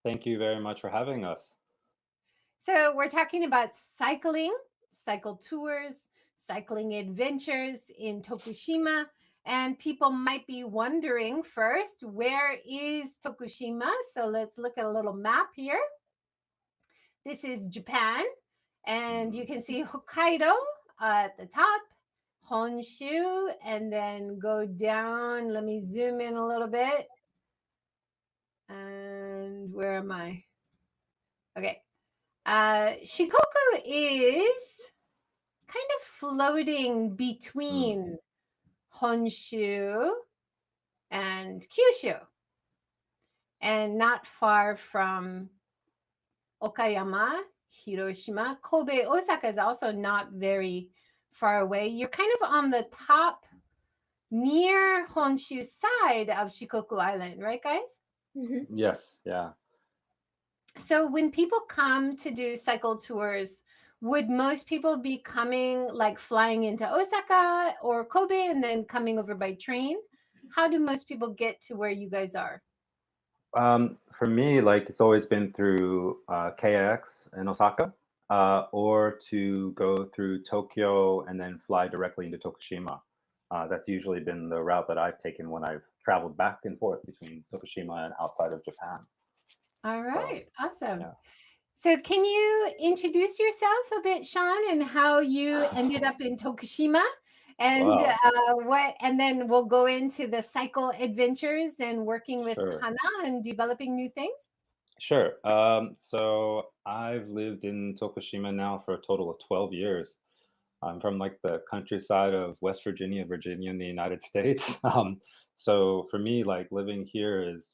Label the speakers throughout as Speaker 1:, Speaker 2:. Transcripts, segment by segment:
Speaker 1: Thank you very much for having us.
Speaker 2: So, we're talking about cycling, cycle tours, cycling adventures in Tokushima. And people might be wondering first, where is Tokushima? So, let's look at a little map here. This is Japan, and you
Speaker 1: Mm,
Speaker 2: can see Hokkaido at the top, Honshu, and then go down. Let me zoom in a little bit. And where am I? Okay. Shikoku is kind of floating
Speaker 1: mm,
Speaker 2: between Honshu and Kyushu, and not far from Okayama, Hiroshima. Kobe, Osaka is also not very far away. You're kind of on the top near Honshu side of Shikoku Island, right, guys?
Speaker 3: Mhm.
Speaker 1: yes, yeah.
Speaker 2: So when people come to do cycle tours, would most people be coming like flying into Osaka or Kobe and then coming over by train? How do most people get to where you guys are?
Speaker 1: For me, like it's always been through KX in Osaka, or to go through Tokyo and then fly directly into Tokushima. That's usually been the route that I've taken when I've traveled back and forth between Tokushima and outside of Japan.
Speaker 2: All
Speaker 1: So,
Speaker 2: right, awesome.
Speaker 1: yeah.
Speaker 2: So can you introduce yourself a bit, Sean, and how you ended up in Tokushima? And
Speaker 1: Wow,
Speaker 2: what, and then we'll go into the cycle adventures and working with
Speaker 1: sure.
Speaker 2: Kana and developing new things.
Speaker 1: Sure. So I've lived in Tokushima now for a total of 12 years. I'm from like the countryside of West Virginia, Virginia in the United States. So for me, like living here is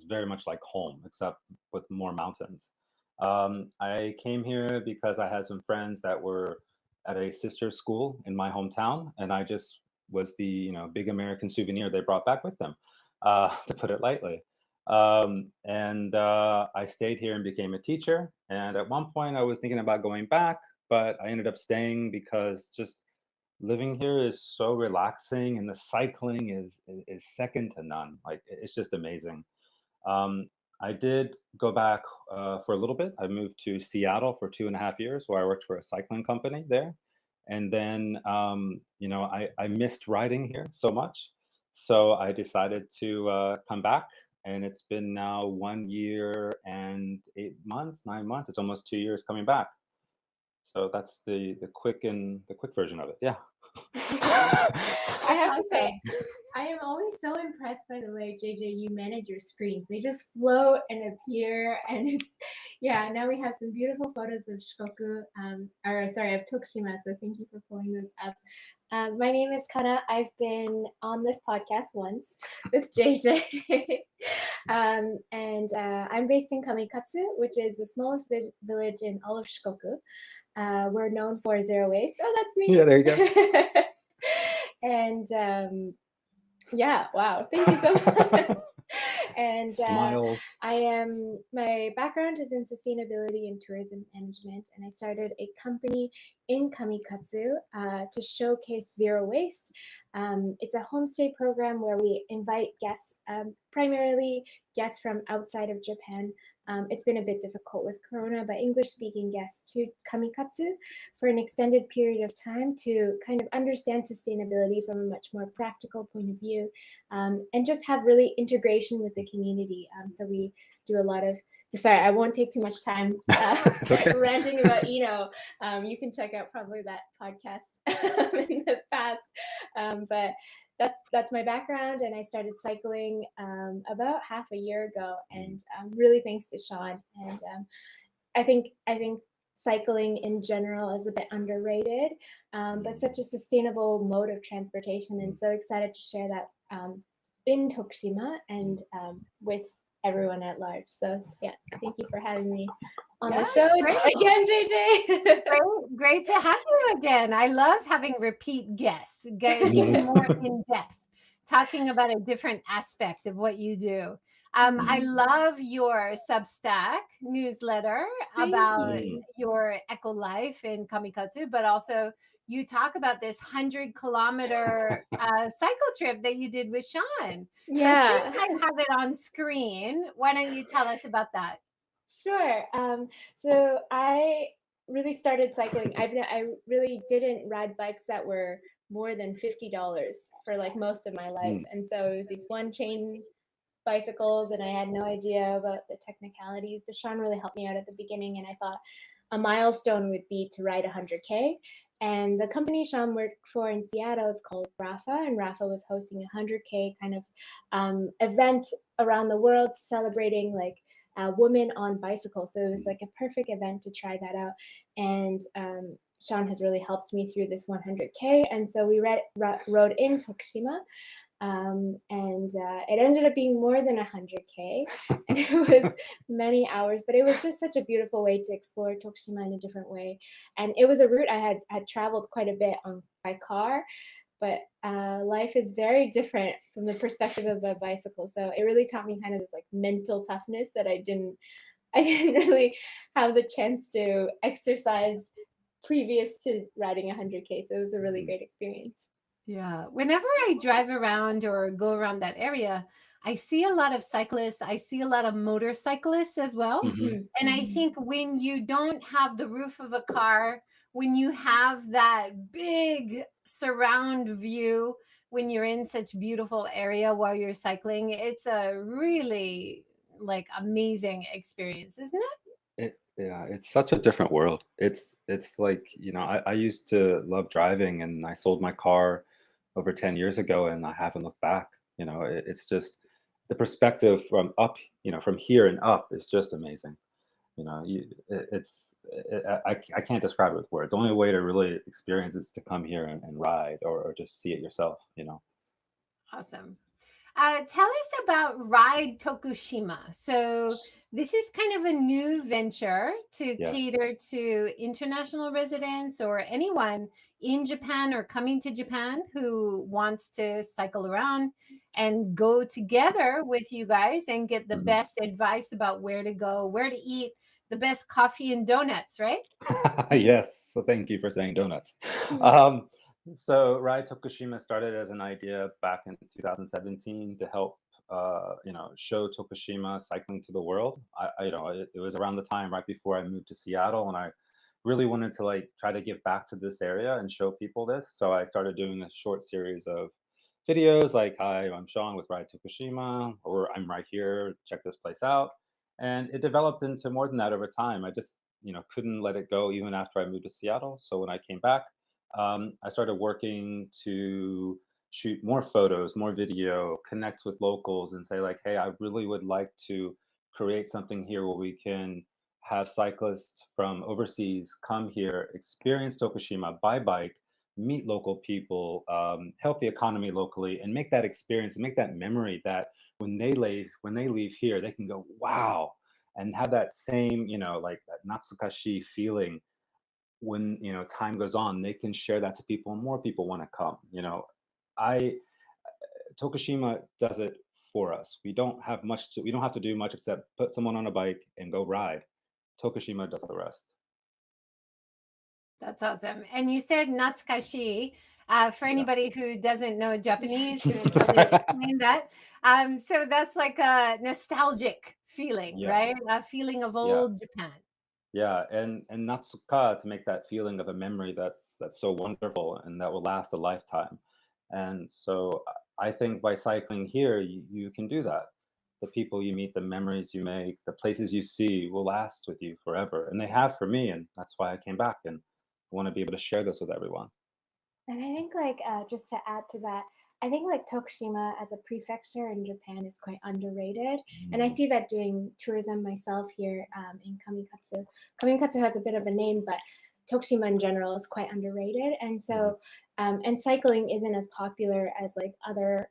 Speaker 1: very much like home, except with more mountains. I came here because I had some friends that were at a sister school in my hometown, and I just was the big American souvenir they brought back with them, to put it lightly. And I stayed here and became a teacher. And at one point, I was thinking about going back, but I ended up staying because just living here is so relaxing, and the cycling is second to none. Like it's just amazing. Um, I did go back for a little bit. I moved to Seattle for 2.5 years, where I worked for a cycling company there. And then, I missed riding here so much. So I decided to come back. And it's been now 1 year and 8 months, 9 months. It's almost 2 years coming back. So that's the quick version of it. Yeah.
Speaker 3: I
Speaker 2: That's
Speaker 3: have to
Speaker 2: awesome.
Speaker 3: say, I am always so impressed by the way, JJ, you manage your screens. They just float and appear, and it's yeah. Now we have some beautiful photos of Shikoku, or sorry, of Tokushima. So thank you for pulling this up. My name is Kana. I've been on this podcast once with JJ, and I'm based in Kamikatsu, which is the smallest village in all of Shikoku. We're known for zero waste. Oh, that's me.
Speaker 1: Yeah, there you go.
Speaker 3: And yeah, wow, thank you so much. And
Speaker 1: Smiles.
Speaker 3: my background is in sustainability and tourism management, and I started a company in Kamikatsu to showcase zero waste. It's a homestay program where we invite guests, primarily guests from outside of Japan. It's been a bit difficult with Corona, but English speaking guests to Kamikatsu for an extended period of time to kind of understand sustainability from a much more practical point of view, and just have really integration with the community. So we do a lot of sorry, I won't take too much time
Speaker 1: It's okay.
Speaker 3: ranting about you can check out probably that podcast in the past, but that's my background, and I started cycling about half a year ago, and really thanks to Sean. And I think cycling in general is a bit underrated, but such a sustainable mode of transportation, and so excited to share that in Tokushima and with everyone at large. So yeah, thank you for having me on the
Speaker 2: Yeah,
Speaker 3: show
Speaker 2: great.
Speaker 3: again, JJ.
Speaker 2: Great to have you again. I love having repeat guests, getting more in depth, talking about a different aspect of what you do. I love your Substack newsletter
Speaker 3: Thank
Speaker 2: about
Speaker 3: you.
Speaker 2: your eco life in Kamikatsu, but also you talk about this 100-kilometer cycle trip that you did with Sean. So since
Speaker 3: Yeah.
Speaker 2: I have it on screen, why don't you tell us about that?
Speaker 3: Sure. So I really started cycling. I really didn't ride bikes that were more than $50 for like most of my life, and so it was these one chain bicycles, and I had no idea about the technicalities. But Sean really helped me out at the beginning, and I thought a milestone would be to ride 100K. And the company Sean worked for in Seattle is called Rafa, and Rafa was hosting a 100K kind of event around the world celebrating like women on bicycles. So it was like a perfect event to try that out. And Sean has really helped me through this 100K. And so we rode in Tokushima. And it ended up being more than 100K, and it was many hours, but it was just such a beautiful way to explore Tokushima in a different way. And it was a route I had traveled quite a bit on by car, but life is very different from the perspective of a bicycle. So it really taught me kind of this like mental toughness that I didn't really have the chance to exercise previous to riding 100K. So it was a really great experience.
Speaker 2: Yeah. Whenever I drive around or go around that area, I see a lot of cyclists. I see a lot of motorcyclists as well.
Speaker 1: Mhm.
Speaker 2: And I think when you don't have the roof of a car, when you have that big surround view, when you're in such beautiful area while you're cycling, it's a really like amazing experience, isn't it?
Speaker 1: Yeah, it's such a different world. It's like, I used to love driving and I sold my car over 10 years ago and I haven't looked back. It's just the perspective from up, from here and up is just amazing. I can't describe it with words. The only way to really experience is to come here and ride or just see it yourself.
Speaker 2: Awesome. Tell us about Ride Tokushima. So, this is kind of a new venture to
Speaker 1: Yes.
Speaker 2: cater to international residents or anyone in Japan or coming to Japan who wants to cycle around and go together with you guys and get the
Speaker 1: Mhm.
Speaker 2: best advice about where to go, where to eat the best coffee and donuts, right?
Speaker 1: Yes. So thank you for saying donuts.
Speaker 3: Mhm.
Speaker 1: So Ride Tokushima started as an idea back in 2017 to help, show Tokushima cycling to the world. It was around the time right before I moved to Seattle, and I really wanted to like try to give back to this area and show people this. So I started doing a short series of videos like, "Hi, I'm Sean with Ride Tokushima," or "I'm right here. Check this place out." And it developed into more than that over time. I just couldn't let it go even after I moved to Seattle. So when I came back, I started working to shoot more photos, more video, connect with locals, and say like, hey, I really would like to create something here where we can have cyclists from overseas come here, experience Tokushima by bike, meet local people, help the economy locally, and make that experience and make that memory that when they leave here, they can go, wow, and have that same, like that natsukashi feeling when, time goes on, they can share that to people and more people want to come. I Tokushima does it for us. We don't have to do much except put someone on a bike and go ride. Tokushima does the rest.
Speaker 2: That's awesome. And you said natsukashi. For
Speaker 1: Yeah.
Speaker 2: anybody who doesn't know Japanese, we should probably explain that. So that's like a nostalgic feeling,
Speaker 1: Yeah.
Speaker 2: right? A feeling of
Speaker 1: Yeah.
Speaker 2: old Japan.
Speaker 1: Yeah, and Natsuka to make that feeling of a memory that's so wonderful and that will last a lifetime. And so I think by cycling here, you can do that. The people you meet, the memories you make, the places you see will last with you forever. And they have for me, and that's why I came back and want to be able to share this with everyone.
Speaker 3: And I think like just to add to that, I think like Tokushima as a prefecture in Japan is quite underrated. And I
Speaker 1: Mm,
Speaker 3: see that doing tourism myself here in Kamikatsu. Kamikatsu has a bit of a name, but Tokushima in general is quite underrated. And
Speaker 1: mhm,
Speaker 3: so, and cycling isn't as popular as like other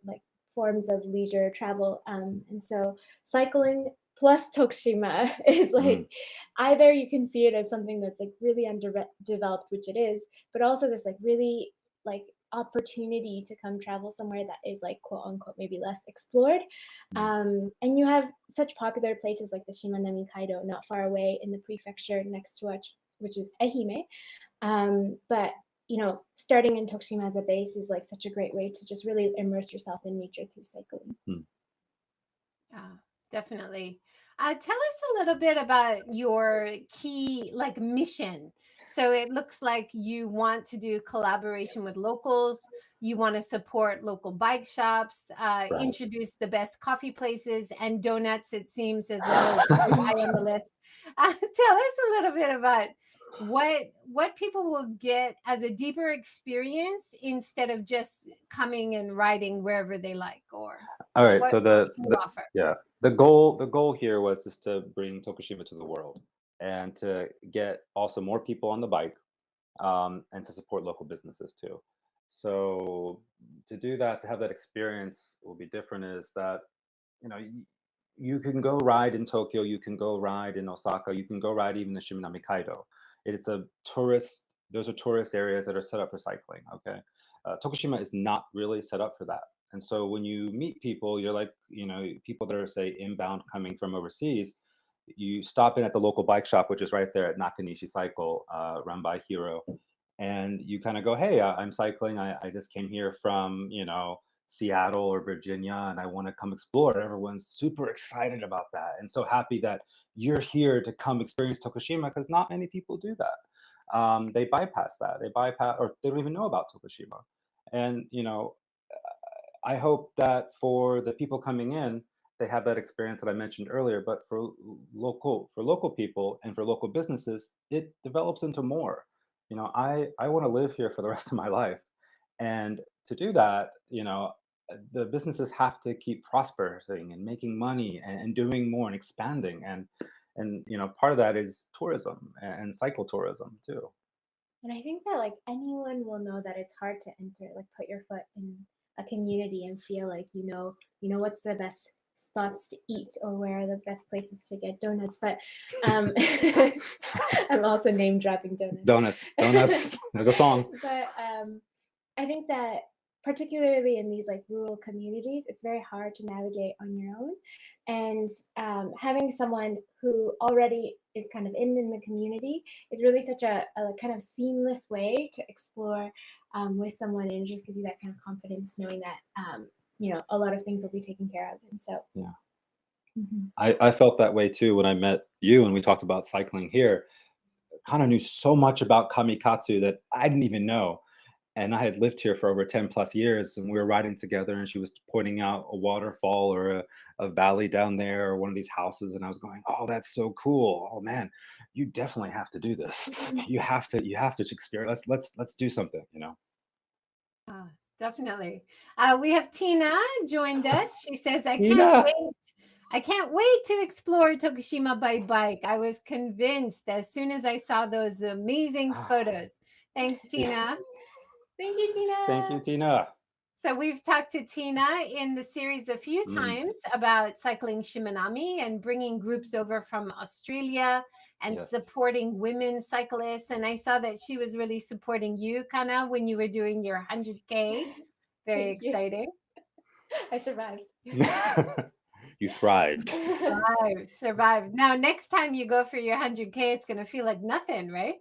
Speaker 3: like forms of leisure travel. And so cycling plus Tokushima is
Speaker 1: mm,
Speaker 3: like either you can see it as something that's like really underdeveloped, which it is, but also this like really like opportunity to come travel somewhere that is like quote unquote maybe less explored.
Speaker 1: mm,
Speaker 3: And you have such popular places like the Shimanami Kaido not far away in the prefecture next to which is Ehime. But starting in Tokushima as a base is like such a great way to just really immerse yourself in nature through cycling.
Speaker 2: Yeah, definitely. Tell us a little bit about your key mission. So it looks like you want to do collaboration with locals. You want to support local bike shops,
Speaker 1: Right.
Speaker 2: introduce the best coffee places and donuts, it seems, as well as pretty high on the list. Tell us a little bit about what people will get as a deeper experience instead of just coming and riding wherever they like, or
Speaker 1: All right.
Speaker 2: what
Speaker 1: So
Speaker 2: you offer.
Speaker 1: the goal here was just to bring Tokushima to the world and to get also more people on the bike, and to support local businesses too. So to do that, to have that experience will be different is that, you can go ride in Tokyo, you can go ride in Osaka, you can go ride even the Shimanami Kaido. It's a tourist, those are tourist areas that are set up for cycling. Okay. Tokushima is not really set up for that. And so when you meet people, you're like, people that are, say, inbound coming from overseas, you stop in at the local bike shop, which is right there at Nakanishi Cycle, run by Hiro. And you kind of go, hey, I'm cycling. I just came here from, Seattle or Virginia, and I want to come explore. Everyone's super excited about that and so happy that you're here to come experience Tokushima, because not many people do that. They bypass that. They bypass, or they don't even know about Tokushima. And, I hope that for the people coming in, they have that experience that I mentioned earlier. But for local people and for local businesses, it develops into more. I want to live here for the rest of my life, and to do that, the businesses have to keep prospering and making money, and doing more and expanding, and part of that is tourism and cycle tourism too.
Speaker 3: And I think that like anyone will know that it's hard to enter, like put your foot in a community and feel like what's the best spots to eat or where are the best places to get donuts. But I'm also name dropping donuts.
Speaker 1: Donuts. There's a song.
Speaker 3: But I think that particularly in these like rural communities, it's very hard to navigate on your own. And having someone who already is kind of in the community is really such a kind of seamless way to explore with someone, and it just gives you that kind of confidence knowing that a lot of things will be taken care of. And so
Speaker 1: Yeah.
Speaker 3: Mhm.
Speaker 1: I felt that way too when I met you and we talked about cycling here. Kind of knew so much about Kamikatsu that I didn't even know. And I had lived here for over 10 plus years, and we were riding together, and she was pointing out a waterfall or a valley down there or one of these houses. And I was going, oh, that's so cool. Oh man, you definitely have to do this. You have to experience. Let's do something.
Speaker 2: Ah, definitely. We have Tina joined us. She says, I can't
Speaker 1: Tina.
Speaker 2: wait. I can't wait to explore Tokushima by bike. I was convinced as soon as I saw those amazing photos. Thanks, Tina.
Speaker 3: Thank you, Tina.
Speaker 1: Thank you, Tina.
Speaker 2: So we've talked to Tina in the series a few times about cycling Shimanami and bringing groups over from Australia and
Speaker 1: Yes.
Speaker 2: supporting women cyclists. And I saw that she was really supporting you, Kana, when you were doing your 100K. Very
Speaker 3: Thank you.
Speaker 2: exciting.
Speaker 3: I survived.
Speaker 1: You thrived.
Speaker 2: Survived. Now, next time you go for your 100K, it's going to feel like nothing, right?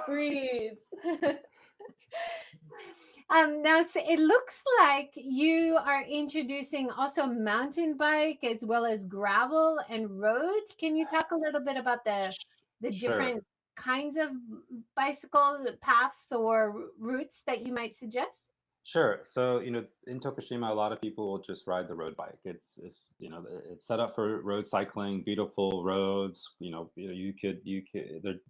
Speaker 3: Breathe.
Speaker 2: Now it looks like you are introducing also mountain bike as well as gravel and road. Can you talk a little bit about the
Speaker 1: Sure.
Speaker 2: different kinds of bicycle paths or routes that you might suggest?
Speaker 1: Sure. So, in Tokushima, a lot of people will just ride the road bike. It's set up for road cycling, beautiful roads. They're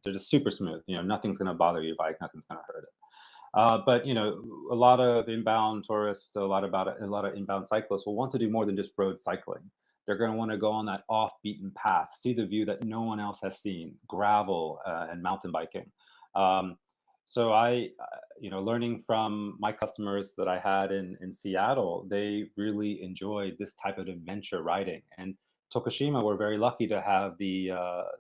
Speaker 1: just super smooth. Nothing's going to bother your bike, nothing's going to hurt it. But a lot of inbound tourists, a lot of inbound cyclists will want to do more than just road cycling. They're going to want to go on that off-beaten path, see the view that no one else has seen, gravel and mountain biking. So learning from my customers that I had in Seattle, they really enjoyed this type of adventure riding. And Tokushima, we're very lucky to have the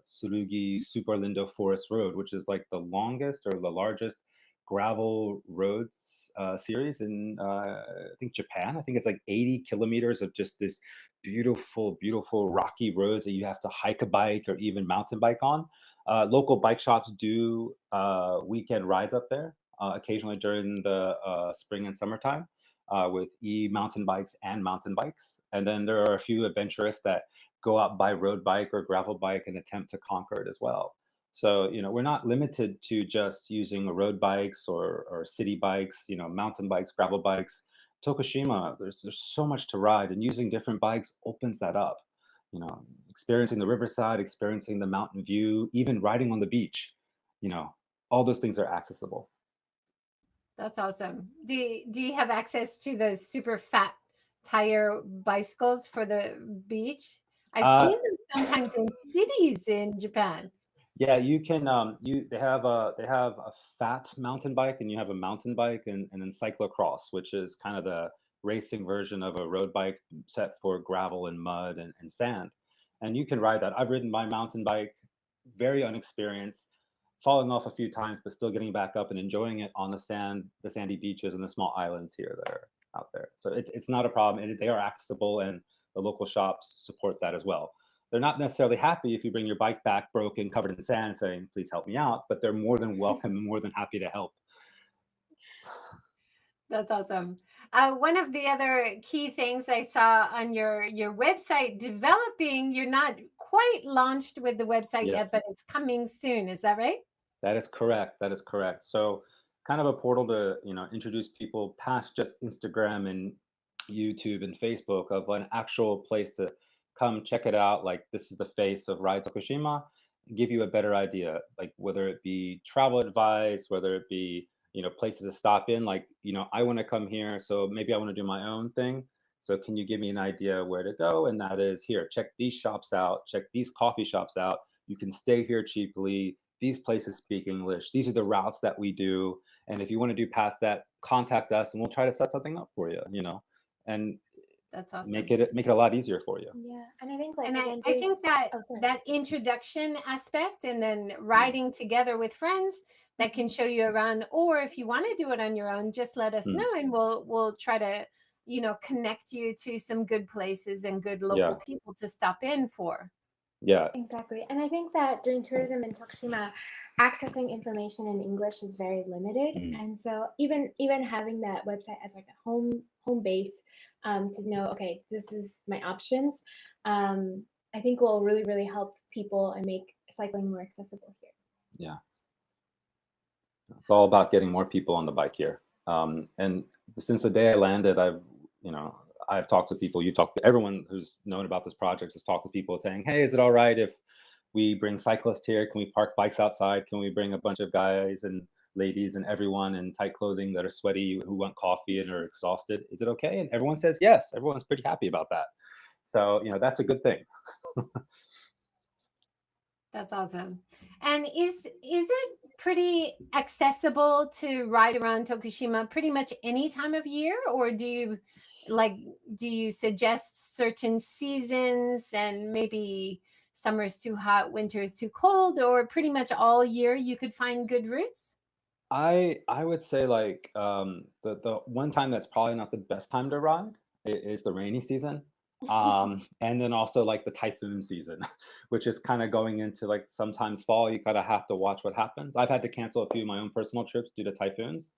Speaker 1: Tsurugi Super Lindo Forest Road, which is like the longest or the largest gravel roads series in I think Japan. I think it's like 80 kilometers of just this beautiful, beautiful rocky roads that you have to hike a bike or even mountain bike on. Local bike shops do weekend rides up there. occasionally during the spring and summertime with mountain bikes and mountain bikes. And then there are a few adventurists that go out by road bike or gravel bike and attempt to conquer it as well. So, we're not limited to just using road bikes or city bikes, mountain bikes, gravel bikes. Tokushima, there's so much to ride, and using different bikes opens that up. Experiencing the riverside, experiencing the mountain view, even riding on the beach, you know, all those things are accessible.
Speaker 2: That's awesome. Do you have access to those super fat tire bicycles for the beach? I've
Speaker 1: Uh,
Speaker 2: seen them sometimes in cities in Japan.
Speaker 1: yeah, you can. They have a fat mountain bike, and you have a mountain bike, and then cyclocross, which is kind of the racing version of a road bike set for gravel and mud and sand. And you can ride that. I've ridden my mountain bike, very unexperienced, falling off a few times, but still getting back up and enjoying it on the sand, the sandy beaches, and the small islands here that are out there. So it's not a problem, and they are accessible, and the local shops support that as well. They're not necessarily happy if you bring your bike back broken, covered in sand, saying, "Please help me out," but they're more than welcome and more than happy to help.
Speaker 2: That's awesome. One of the other key things I saw on your website developing, you're not quite launched with the website yet,
Speaker 1: Yes.
Speaker 2: but it's coming soon. Is that right?
Speaker 1: That is correct. That is correct. So, kind of a portal to introduce people past just Instagram and YouTube and Facebook of an actual place to come check it out. Like this is the face of Ride Tokushima. Give you a better idea, like whether it be travel advice, whether it be places to stop in. Like I want to come here, so maybe I want to do my own thing. So can you give me an idea where to go? And that is here. Check these shops out. Check these coffee shops out. You can stay here cheaply. These places speak English. These are the routes that we do. And if you want to do past that, contact us and we'll try to set something up for you, and
Speaker 2: That's
Speaker 1: make
Speaker 2: awesome.
Speaker 1: it a lot easier for you.
Speaker 3: Yeah, and I think like
Speaker 2: And I,
Speaker 3: again
Speaker 2: I
Speaker 3: doing.
Speaker 2: think that
Speaker 3: Oh, sorry.
Speaker 2: that introduction aspect and then
Speaker 1: Mm.
Speaker 2: riding together with friends that can
Speaker 3: Mhm.
Speaker 2: show you around, or if you want to do it on your own, just let us
Speaker 1: Mm.
Speaker 2: know and we'll try to, connect you to some good places and good local
Speaker 1: Yeah,
Speaker 2: people to stop in for.
Speaker 1: yeah.
Speaker 3: Exactly. And I think that doing tourism in Tokushima, accessing information in English is very limited.
Speaker 1: Mm.
Speaker 3: And so even having that website as like a home base, to know, okay, this is my options, I think will really, really help people and make cycling more accessible here.
Speaker 1: Yeah. It's all about getting more people on the bike here. And since the day I landed, you know, I've talked to people. You talked to everyone who's known about this project. Has talked to people saying, "Hey, is it all right if we bring cyclists here? Can we park bikes outside? Can we bring a bunch of guys and ladies and everyone in tight clothing that are sweaty who want coffee and are exhausted? Is it okay?" And everyone says yes. Everyone's pretty happy about that. So that's a good thing.
Speaker 2: That's awesome. And is it pretty accessible to ride around Tokushima pretty much any time of year, or like do you suggest certain seasons and maybe summer's too hot, winter is too cold, or pretty much all year you could find good routes?
Speaker 1: I would say like the one time that's probably not the best time to ride is the rainy season. And then also like the typhoon season, which is kind of going into like sometimes fall. You kind of have to watch what happens. I've had to cancel a few of my own personal trips due to typhoons.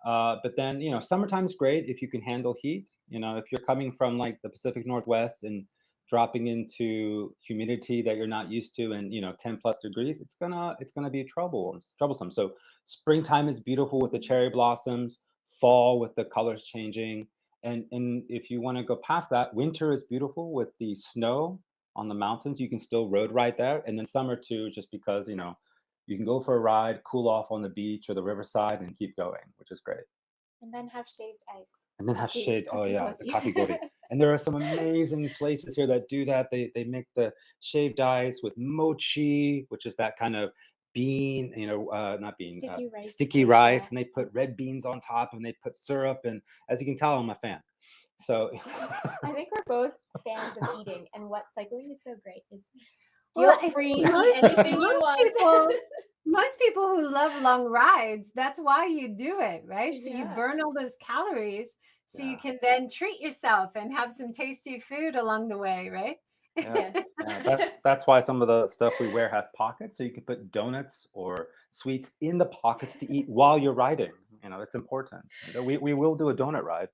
Speaker 1: But then summertime's great if you can handle heat. If you're coming from like the Pacific Northwest and dropping into humidity that you're not used to, and 10 plus degrees, it's gonna be troublesome. So springtime is beautiful with the cherry blossoms, fall with the colors changing, and if you want to go past that, winter is beautiful with the snow on the mountains. You can still road ride there, and then summer too, just because you can go for a ride, cool off on the beach or the riverside, and keep going, which is great.
Speaker 3: And then have shaved ice.
Speaker 1: And then have shade. Oh yeah, the
Speaker 3: Kakigori.
Speaker 1: kakigori. And there are some amazing places here that do that. They make the shaved ice with mochi, which is that kind of bean, not bean,
Speaker 3: Sticky rice.
Speaker 1: sticky
Speaker 3: Yeah.
Speaker 1: rice, and they put red beans on top, and they put syrup. And as you can tell, I'm a fan. So
Speaker 3: I think we're both fans of eating, and what cycling is so great is
Speaker 2: Well, I
Speaker 3: guilt-free,
Speaker 2: think
Speaker 3: eat anything you want.
Speaker 2: most people who love long rides, that's why you do it, right? So you
Speaker 3: Yeah.
Speaker 2: burn all those calories so you
Speaker 1: yeah,
Speaker 2: can then treat yourself and have some tasty food along the way, right?
Speaker 1: yeah,
Speaker 3: Yes.
Speaker 1: yeah. That's why some of the stuff we wear has pockets, so you can put donuts or sweets in the pockets to eat while you're riding. it's important. We will do a donut ride.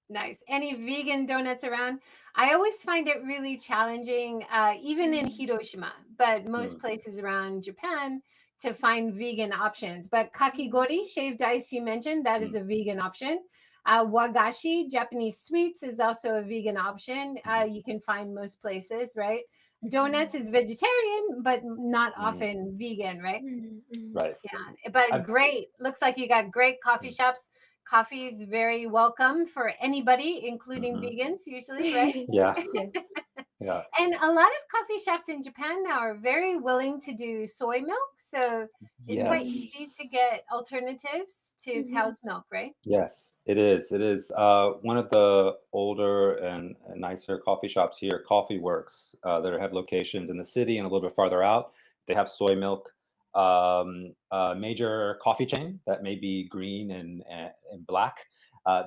Speaker 2: Nice. Any vegan donuts around? I always find it really challenging, even in Hiroshima, but most
Speaker 1: Mm,
Speaker 2: places around Japan, to find vegan options. But kakigori, shaved ice, you mentioned, that is
Speaker 1: mm,
Speaker 2: a vegan option. Wagashi, Japanese sweets, is also a vegan option.
Speaker 1: mhm,
Speaker 2: You can find most places, right? Donuts is vegetarian, but not
Speaker 1: mhm.
Speaker 2: often vegan, right?
Speaker 1: Right.
Speaker 2: Yeah, but
Speaker 1: I've,
Speaker 2: great. Looks like you got great coffee
Speaker 1: mm,
Speaker 2: shops. Coffee is very welcome for anybody, including
Speaker 1: mhm.
Speaker 2: vegans, usually, right?
Speaker 1: Yeah.
Speaker 3: Yes.
Speaker 1: Yeah.
Speaker 2: And a lot of coffee shops in Japan now are very willing to do soy milk. So it's quite easy to
Speaker 1: Yes.
Speaker 2: get alternatives to cow's milk, right?
Speaker 1: Yes, it is. It is. One of the older and nicer coffee shops here, Coffee Works, that have locations in the city and a little bit farther out. They have soy milk. A major coffee chain that may be green and black.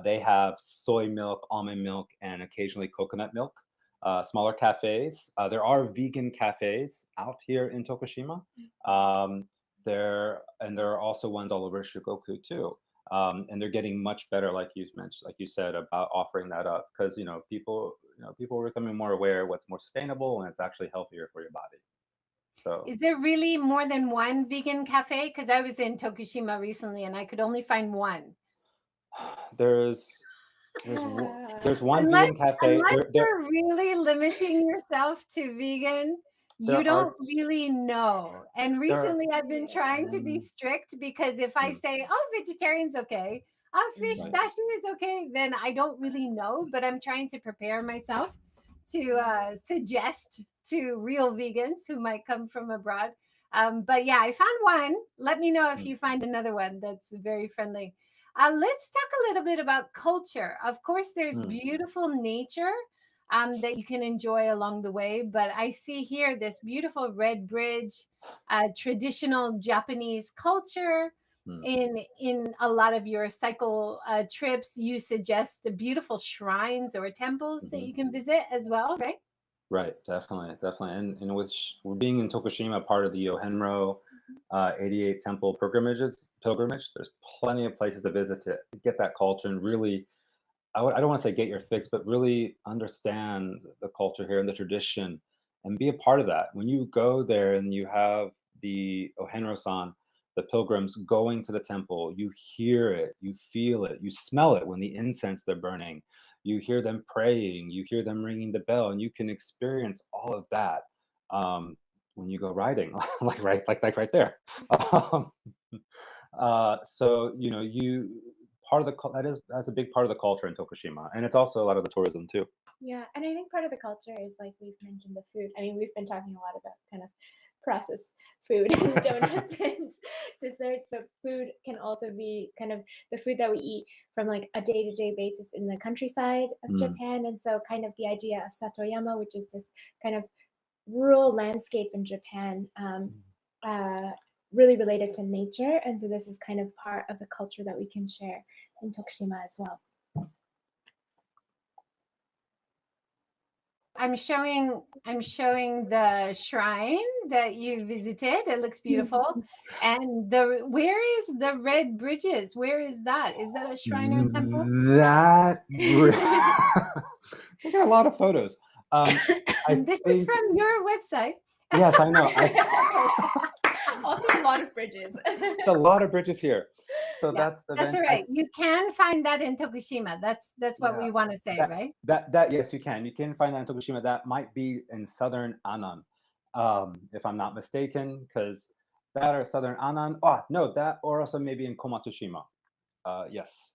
Speaker 1: They have soy milk, almond milk, and occasionally coconut milk. Smaller cafes. There are vegan cafes out here in Tokushima. Um, there are also ones all over Shikoku too. And they're getting much better, like you mentioned, like you said, about offering that up because people are becoming more aware of what's more sustainable and it's actually healthier for your body. So
Speaker 2: Is there really more than one vegan cafe? Because I was in Tokushima recently and I could only find one.
Speaker 1: there's there's one- there's one
Speaker 2: Unless
Speaker 1: vegan cafe.
Speaker 2: unless
Speaker 1: There
Speaker 2: you're really limiting yourself to vegan, you
Speaker 1: there
Speaker 2: don't
Speaker 1: are
Speaker 2: really know. And
Speaker 1: there are,
Speaker 2: recently I've been trying to be
Speaker 1: mm,
Speaker 2: strict because if I
Speaker 1: mm,
Speaker 2: say, "Oh, vegetarian's okay. Oh, fish
Speaker 1: right.
Speaker 2: dashi is okay," then I don't really know, but I'm trying to prepare myself to suggest to real vegans who might come from abroad. But yeah, I found one. Let me know if
Speaker 1: Mm,
Speaker 2: you find another one that's very friendly. Let's talk a little bit about culture. Of course, there's
Speaker 1: mm,
Speaker 2: beautiful nature that you can enjoy along the way, but I see here this beautiful red bridge, traditional Japanese culture.
Speaker 1: mm,
Speaker 2: In a lot of your cycle trips, you suggest the beautiful shrines or temples that
Speaker 1: mhm.
Speaker 2: you can visit as well, right?
Speaker 1: Right, definitely, and we're being in Tokushima, part of the Yohenro 88 temple pilgrimage. There's plenty of places to visit to get that culture and really, I don't want to say get your fix, but really understand the culture here and the tradition, and be a part of that. When you go there and you have the Ohenro-san, the pilgrims going to the temple, you hear it, you feel it, you smell it when the incense they're burning. You hear them praying, you hear them ringing the bell, and you can experience all of that when you go riding, like right there. Um, so you part of that's a big part of the culture in Tokushima, and it's also a lot of the tourism too.
Speaker 3: Yeah, and I think part of the culture is like we've mentioned the food. I mean, we've been talking a lot about kind of processed food and donuts and desserts, but food can also be kind of the food that we eat from like a day-to-day basis in the countryside of
Speaker 1: Mm,
Speaker 3: Japan. And so kind of the idea of Satoyama, which is this kind of rural landscape in Japan, uh, really related to nature. And so this is kind of part of the culture that we can share in Tokushima as well.
Speaker 2: I'm showing the shrine that you visited. It looks beautiful. And the where is the red bridges? Where is that? Is that a shrine or temple?
Speaker 1: that I got a lot of photos. I
Speaker 2: This is
Speaker 1: think
Speaker 2: from your website.
Speaker 1: yes, I know.
Speaker 3: Also a lot of bridges.
Speaker 1: It's a lot of bridges here. So
Speaker 2: Yeah,
Speaker 1: that's the
Speaker 2: that's
Speaker 1: event.
Speaker 2: all right. You can find that in Tokushima. That's what
Speaker 1: Yeah,
Speaker 2: we want to say,
Speaker 1: that
Speaker 2: right?
Speaker 1: that yes, you can. You can find that in Tokushima. That might be in southern Annan, if I'm not mistaken, because that or southern Annan. Oh no, that or also maybe in Komatsushima. Yes.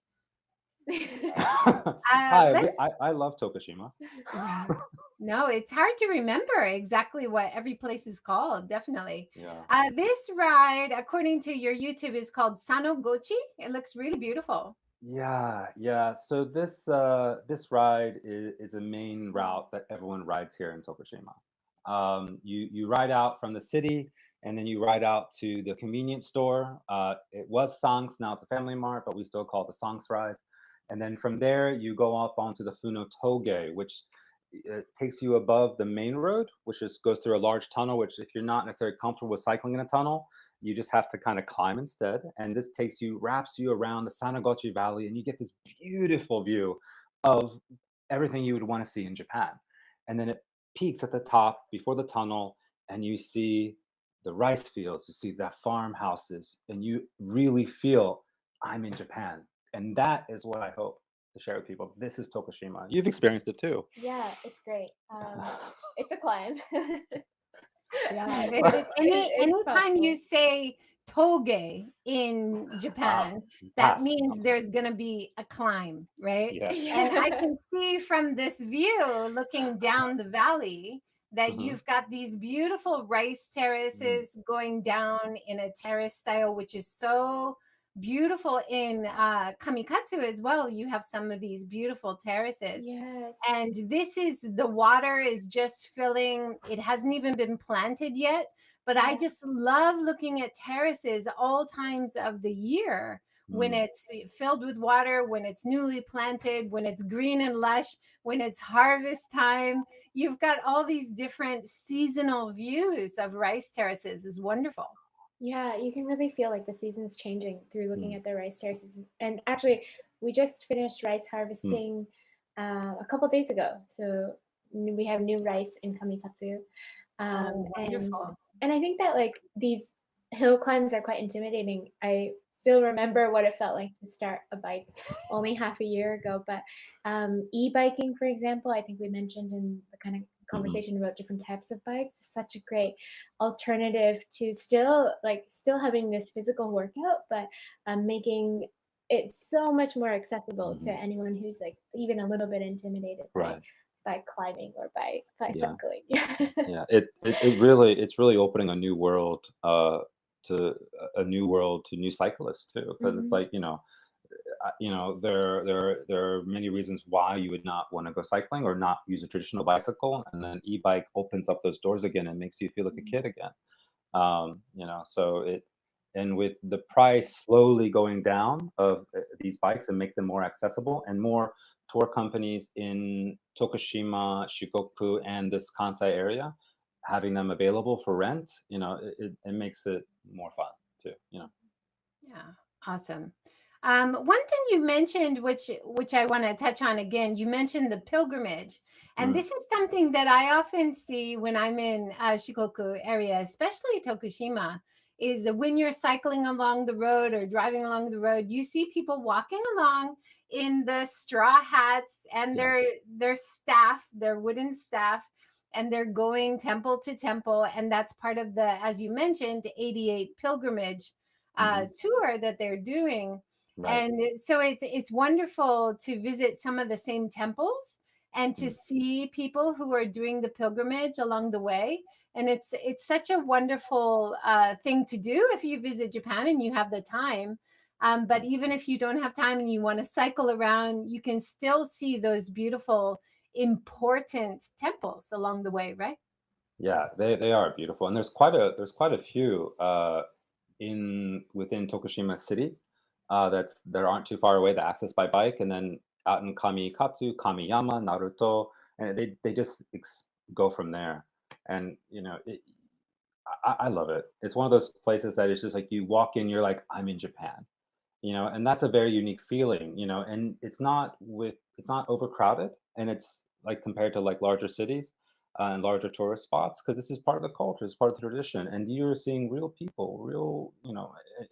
Speaker 1: Hi,
Speaker 2: Let's
Speaker 1: I love Tokushima.
Speaker 2: Yeah. No, it's hard to remember exactly what every place is called. Definitely.
Speaker 1: Yeah.
Speaker 2: This ride, according to your YouTube, is called Sanogochi. It looks really beautiful.
Speaker 1: Yeah, yeah. So this ride is a main route that everyone rides here in Tokushima. You ride out from the city, and then you ride out to the convenience store. It was Sanks, now it's a Family Mart, but we still call it the Sanks ride. And then from there, you go up onto the Funo Toge, which takes you above the main road, which goes through a large tunnel. Which, if you're not necessarily comfortable with cycling in a tunnel, You just have to kind of climb instead. And this wraps you around the Sanagochi Valley, and you get this beautiful view of everything you would want to see in Japan. And then it peaks at the top before the tunnel, and you see the rice fields, you see the farmhouses, and you really feel I'm in Japan. And that is what I hope to share with people. This is Tokushima. You've experienced it too.
Speaker 3: Yeah, it's great. It's a climb.
Speaker 2: Yeah,
Speaker 3: It's
Speaker 2: anytime you
Speaker 3: possible.
Speaker 2: say toge in Japan, that
Speaker 1: Pass.
Speaker 2: means there's gonna be a climb, right?
Speaker 1: Yes.
Speaker 2: And I
Speaker 3: Yeah.
Speaker 2: can see from this view, looking down the valley, that
Speaker 1: Mhm.
Speaker 2: you've got these beautiful rice terraces going down in a terrace style, which is so beautiful in Kamikatsu as well. You have some of these beautiful terraces.
Speaker 3: Yes.
Speaker 2: And this is the water is just filling, it hasn't even been planted yet, but I
Speaker 3: Yeah.
Speaker 2: just love looking at terraces all times of the year when
Speaker 1: Mm.
Speaker 2: it's filled with water, when it's newly planted, when it's green and lush, when it's harvest time. You've got all these different seasonal views of rice terraces. Is wonderful.
Speaker 3: Yeah, you can really feel like the season's changing through looking
Speaker 1: Mm.
Speaker 3: at the rice terraces. And actually, we just finished rice
Speaker 1: Mm.
Speaker 3: harvesting a couple days ago. So we have new rice in Kamitatsu.
Speaker 2: Oh,
Speaker 3: And
Speaker 2: wonderful.
Speaker 3: I think that like these hill climbs are quite intimidating. I still remember what it felt like to start a bike only half a year ago. But e-biking, for example, I think we mentioned in the kind of
Speaker 1: Mhm.
Speaker 3: conversation about different types of bikes, is such a great alternative to still having this physical workout, but making it so much more accessible to
Speaker 1: Mhm.
Speaker 3: anyone who's like even a little bit intimidated
Speaker 1: Right.
Speaker 3: by climbing or by
Speaker 1: Yeah.
Speaker 3: cycling.
Speaker 1: Yeah. It's really opening a new world to a new world to new cyclists too, because it's
Speaker 3: Mhm.
Speaker 1: like, there are many reasons why you would not want to go cycling or not use a traditional bicycle, and then e-bike opens up those doors again and makes you feel like a
Speaker 3: Mhm.
Speaker 1: kid again. So and with the price slowly going down of these bikes and make them more accessible, and more tour companies in Tokushima, Shikoku, and this Kansai area having them available for rent, it makes it more fun too.
Speaker 2: Yeah, awesome. One thing you mentioned, which I want to touch on again, you mentioned the pilgrimage, and
Speaker 1: Mm.
Speaker 2: this is something that I often see when I'm in Shikoku area, especially Tokushima. Is when you're cycling along the road or driving along the road, you see people walking along in the straw hats and
Speaker 1: Yes.
Speaker 2: their staff, their wooden staff, and they're going temple to temple, and that's part of the, as you mentioned, 88 pilgrimage
Speaker 1: Hmm.
Speaker 2: tour that they're doing.
Speaker 1: Right.
Speaker 2: And so it's wonderful to visit some of the same temples and to
Speaker 1: Mm.
Speaker 2: see people who are doing the pilgrimage along the way. And it's such a wonderful thing to do if you visit Japan and you have the time. But
Speaker 1: Mm.
Speaker 2: even if you don't have time and you want to cycle around, you can still see those beautiful, important temples along the way, right?
Speaker 1: Yeah, they are beautiful, and there's quite a few in within Tokushima City that aren't too far away, that access by bike, and then out in Kamikatsu, Kamiyama, Naruto, and they just go from there. And I love it. It's one of those places that it's just like you walk in, you're like, I'm in Japan, and that's a very unique feeling, and it's not overcrowded, and it's like compared to like larger cities and larger tourist spots, because this is part of the culture, it's part of the tradition, and you're seeing real people, real,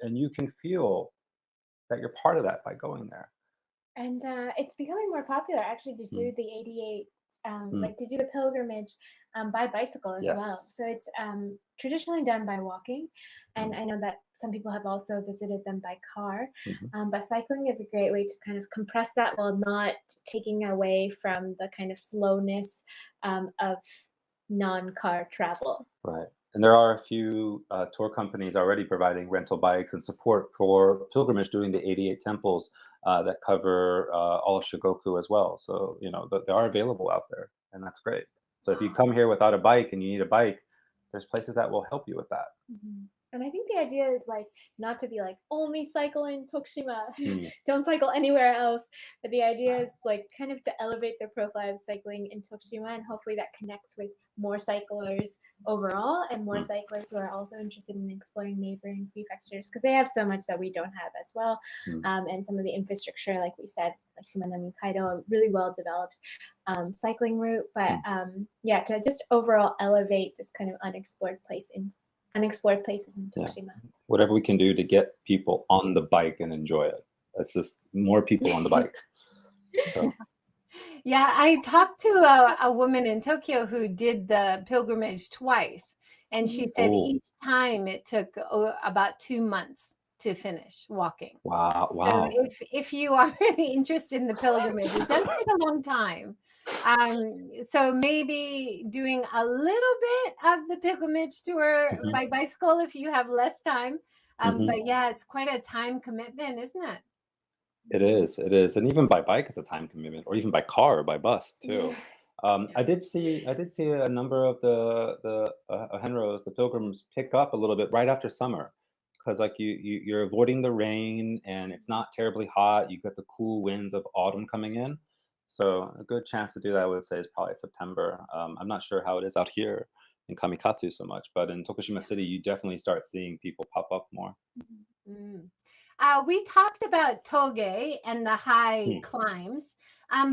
Speaker 1: and you can feel that you're part of that by going there.
Speaker 3: And it's becoming more popular actually to do
Speaker 1: Mm.
Speaker 3: the 88,
Speaker 1: Mm.
Speaker 3: like to do the pilgrimage by bicycle as well.
Speaker 1: Yes.
Speaker 3: So it's traditionally done by walking. And
Speaker 1: Mm.
Speaker 3: I know that some people have also visited them by car.
Speaker 1: Mhm.
Speaker 3: But cycling is a great way to kind of compress that while not taking away from the kind of slowness of non-car travel.
Speaker 1: Right. And there are a few tour companies already providing rental bikes and support for pilgrimage doing the 88 temples that cover all of Shikoku as well. So, they are available out there, and that's great. So if you
Speaker 2: Wow.
Speaker 1: come here without a bike and you need a bike, there's places that will help you with that.
Speaker 3: Mhm. And I think the idea is like not to be like only cycle in Tokushima,
Speaker 1: Mm.
Speaker 3: don't cycle anywhere else. But the idea is like kind of to elevate the profile of cycling in Tokushima, and hopefully that connects with more cyclers overall and more cyclers who are also interested in exploring neighboring prefectures because they have so much that we don't have as well. And some of the infrastructure, like we said, like Shimanami Kaido, a really well developed cycling route. But yeah, to just overall elevate this kind of unexplored places in Tokushima.
Speaker 1: Whatever we can do to get people on the bike and enjoy it. That's just more people on the bike. So.
Speaker 2: Yeah, I talked to a woman in Tokyo who did the pilgrimage twice, and she said each time it took about 2 months to finish walking.
Speaker 1: Wow!
Speaker 2: So if you are really interested in the pilgrimage, it does take a long time. So maybe doing a little bit of the pilgrimage tour by bicycle if you have less time. But yeah, it's quite a time commitment, isn't it?
Speaker 1: It is. And even by bike, it's a time commitment, or even by car or by bus too. I did see a number of the henros, the pilgrims, pick up a little bit right after summer, because like you're avoiding the rain and it's not terribly hot. You get the cool winds of autumn coming in, so a good chance to do that, I would say, is probably September. I'm not sure how it is out here in Kamikatsu so much, but in Tokushima City, you definitely start seeing people pop up more.
Speaker 2: We talked about Toge and the high climbs,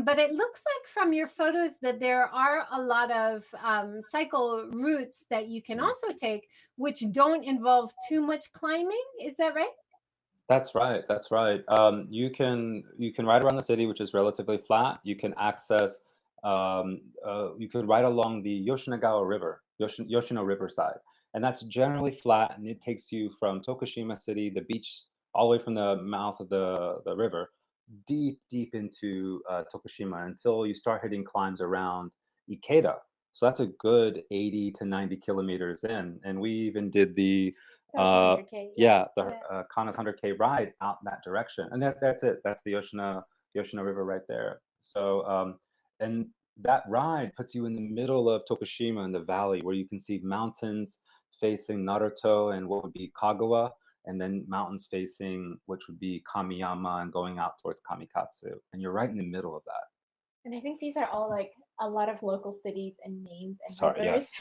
Speaker 2: but it looks like from your photos that there are a lot of cycle routes that you can also take, which don't involve too much climbing. Is that right?
Speaker 1: That's right. You can ride around the city, which is relatively flat. You can access. You could ride along the Yoshinagawa River, Yoshino River side, and that's generally flat, and it takes you from Tokushima City, the beach, all the way from the mouth of the river, deep into Tokushima, until you start hitting climbs around Ikeda. So that's a good 80 to 90 kilometers in, and we even did the Kana's 100K ride out in that direction, and that's it. That's the Yoshino River right there. So and that ride puts you in the middle of Tokushima in the valley, where you can see mountains facing Naruto and what would be Kagawa, and then mountains facing which would be Kamiyama and going out towards Kamikatsu, and you're right in the middle of that.
Speaker 3: And I think these are all like a lot of local cities and names and rivers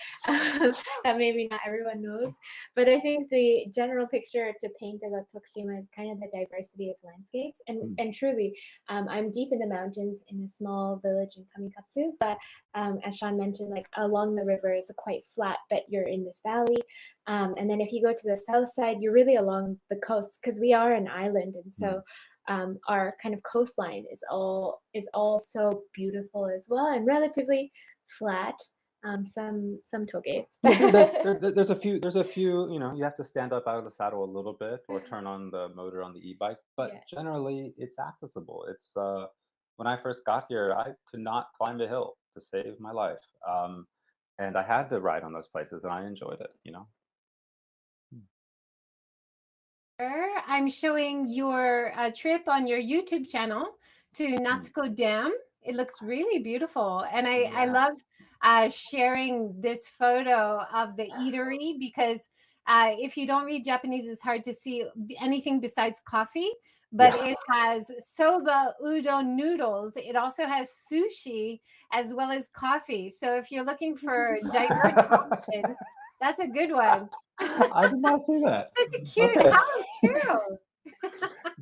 Speaker 3: that maybe not everyone knows. But I think the general picture to paint about Tokushima is kind of the diversity of landscapes. And truly, I'm deep in the mountains in a small village in Kamikatsu. But as Sean mentioned, like along the river is quite flat, but you're in this valley. And then if you go to the south side, you're really along the coast because we are an island. And so our kind of coastline is all so beautiful as well, and relatively flat. Some toges.
Speaker 1: There's a few. You have to stand up out of the saddle a little bit or turn on the motor on the e-bike, but generally it's accessible. It's when I first got here, I could not climb a hill to save my life, and I had to ride on those places, and I enjoyed it.
Speaker 2: I'm showing your trip on your YouTube channel to Natsuko Dam. It looks really beautiful. And I love sharing this photo of the eatery because if you don't read Japanese, it's hard to see anything besides coffee. But it has soba udon noodles. It also has sushi as well as coffee. So if you're looking for diverse options, that's a good one.
Speaker 1: I did not see that.
Speaker 2: Such a cute house too.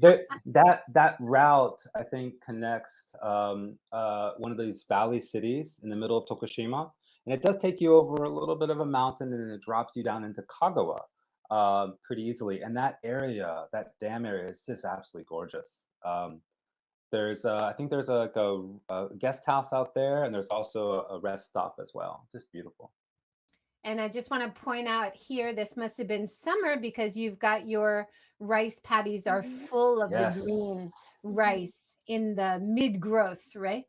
Speaker 1: That route, I think, connects one of these valley cities in the middle of Tokushima, and it does take you over a little bit of a mountain, and it drops you down into Kagawa pretty easily. And that area, that dam area, is just absolutely gorgeous. I think there's a guest house out there, and there's also a rest stop as well. Just beautiful.
Speaker 2: And I just want to point out here, this must have been summer because you've got your rice paddies are full of the green rice in the mid-growth, right?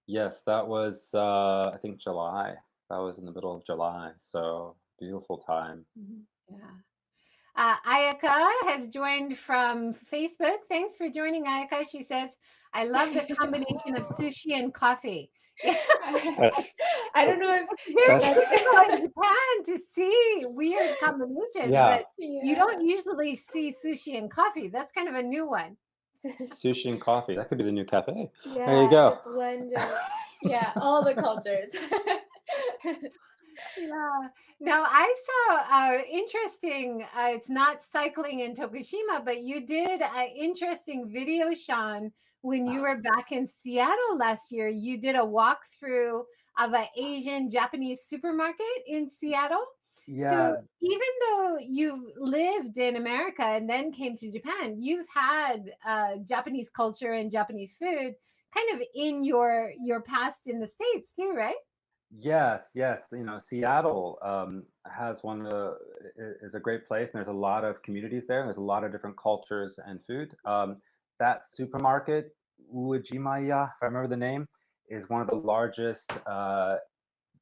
Speaker 1: Yes, that was, I think, July. That was in the middle of July. So beautiful time.
Speaker 2: Ayaka has joined from Facebook. Thanks for joining, Ayaka. She says, I love the combination of sushi and coffee.
Speaker 3: I don't know if
Speaker 2: very difficult in Japan to see weird combinations, but you don't usually see sushi and coffee. That's kind of a new one.
Speaker 1: Sushi and coffee. That could be the new cafe. There you go.
Speaker 3: The blend of, all the cultures.
Speaker 2: Yeah. Now I saw interesting. It's not cycling in Tokushima, but you did an interesting video, Sean, when you were back in Seattle last year. You did a walkthrough of an Asian Japanese supermarket in Seattle. So
Speaker 1: Yeah,
Speaker 2: even though you've lived in America and then came to Japan, you've had Japanese culture and Japanese food kind of in your past in the States too, right?
Speaker 1: yes, yes. Seattle has is a great place, and there's a lot of communities there. There's a lot of different cultures and food. That supermarket, Uejimaya, if I remember the name, is one of the largest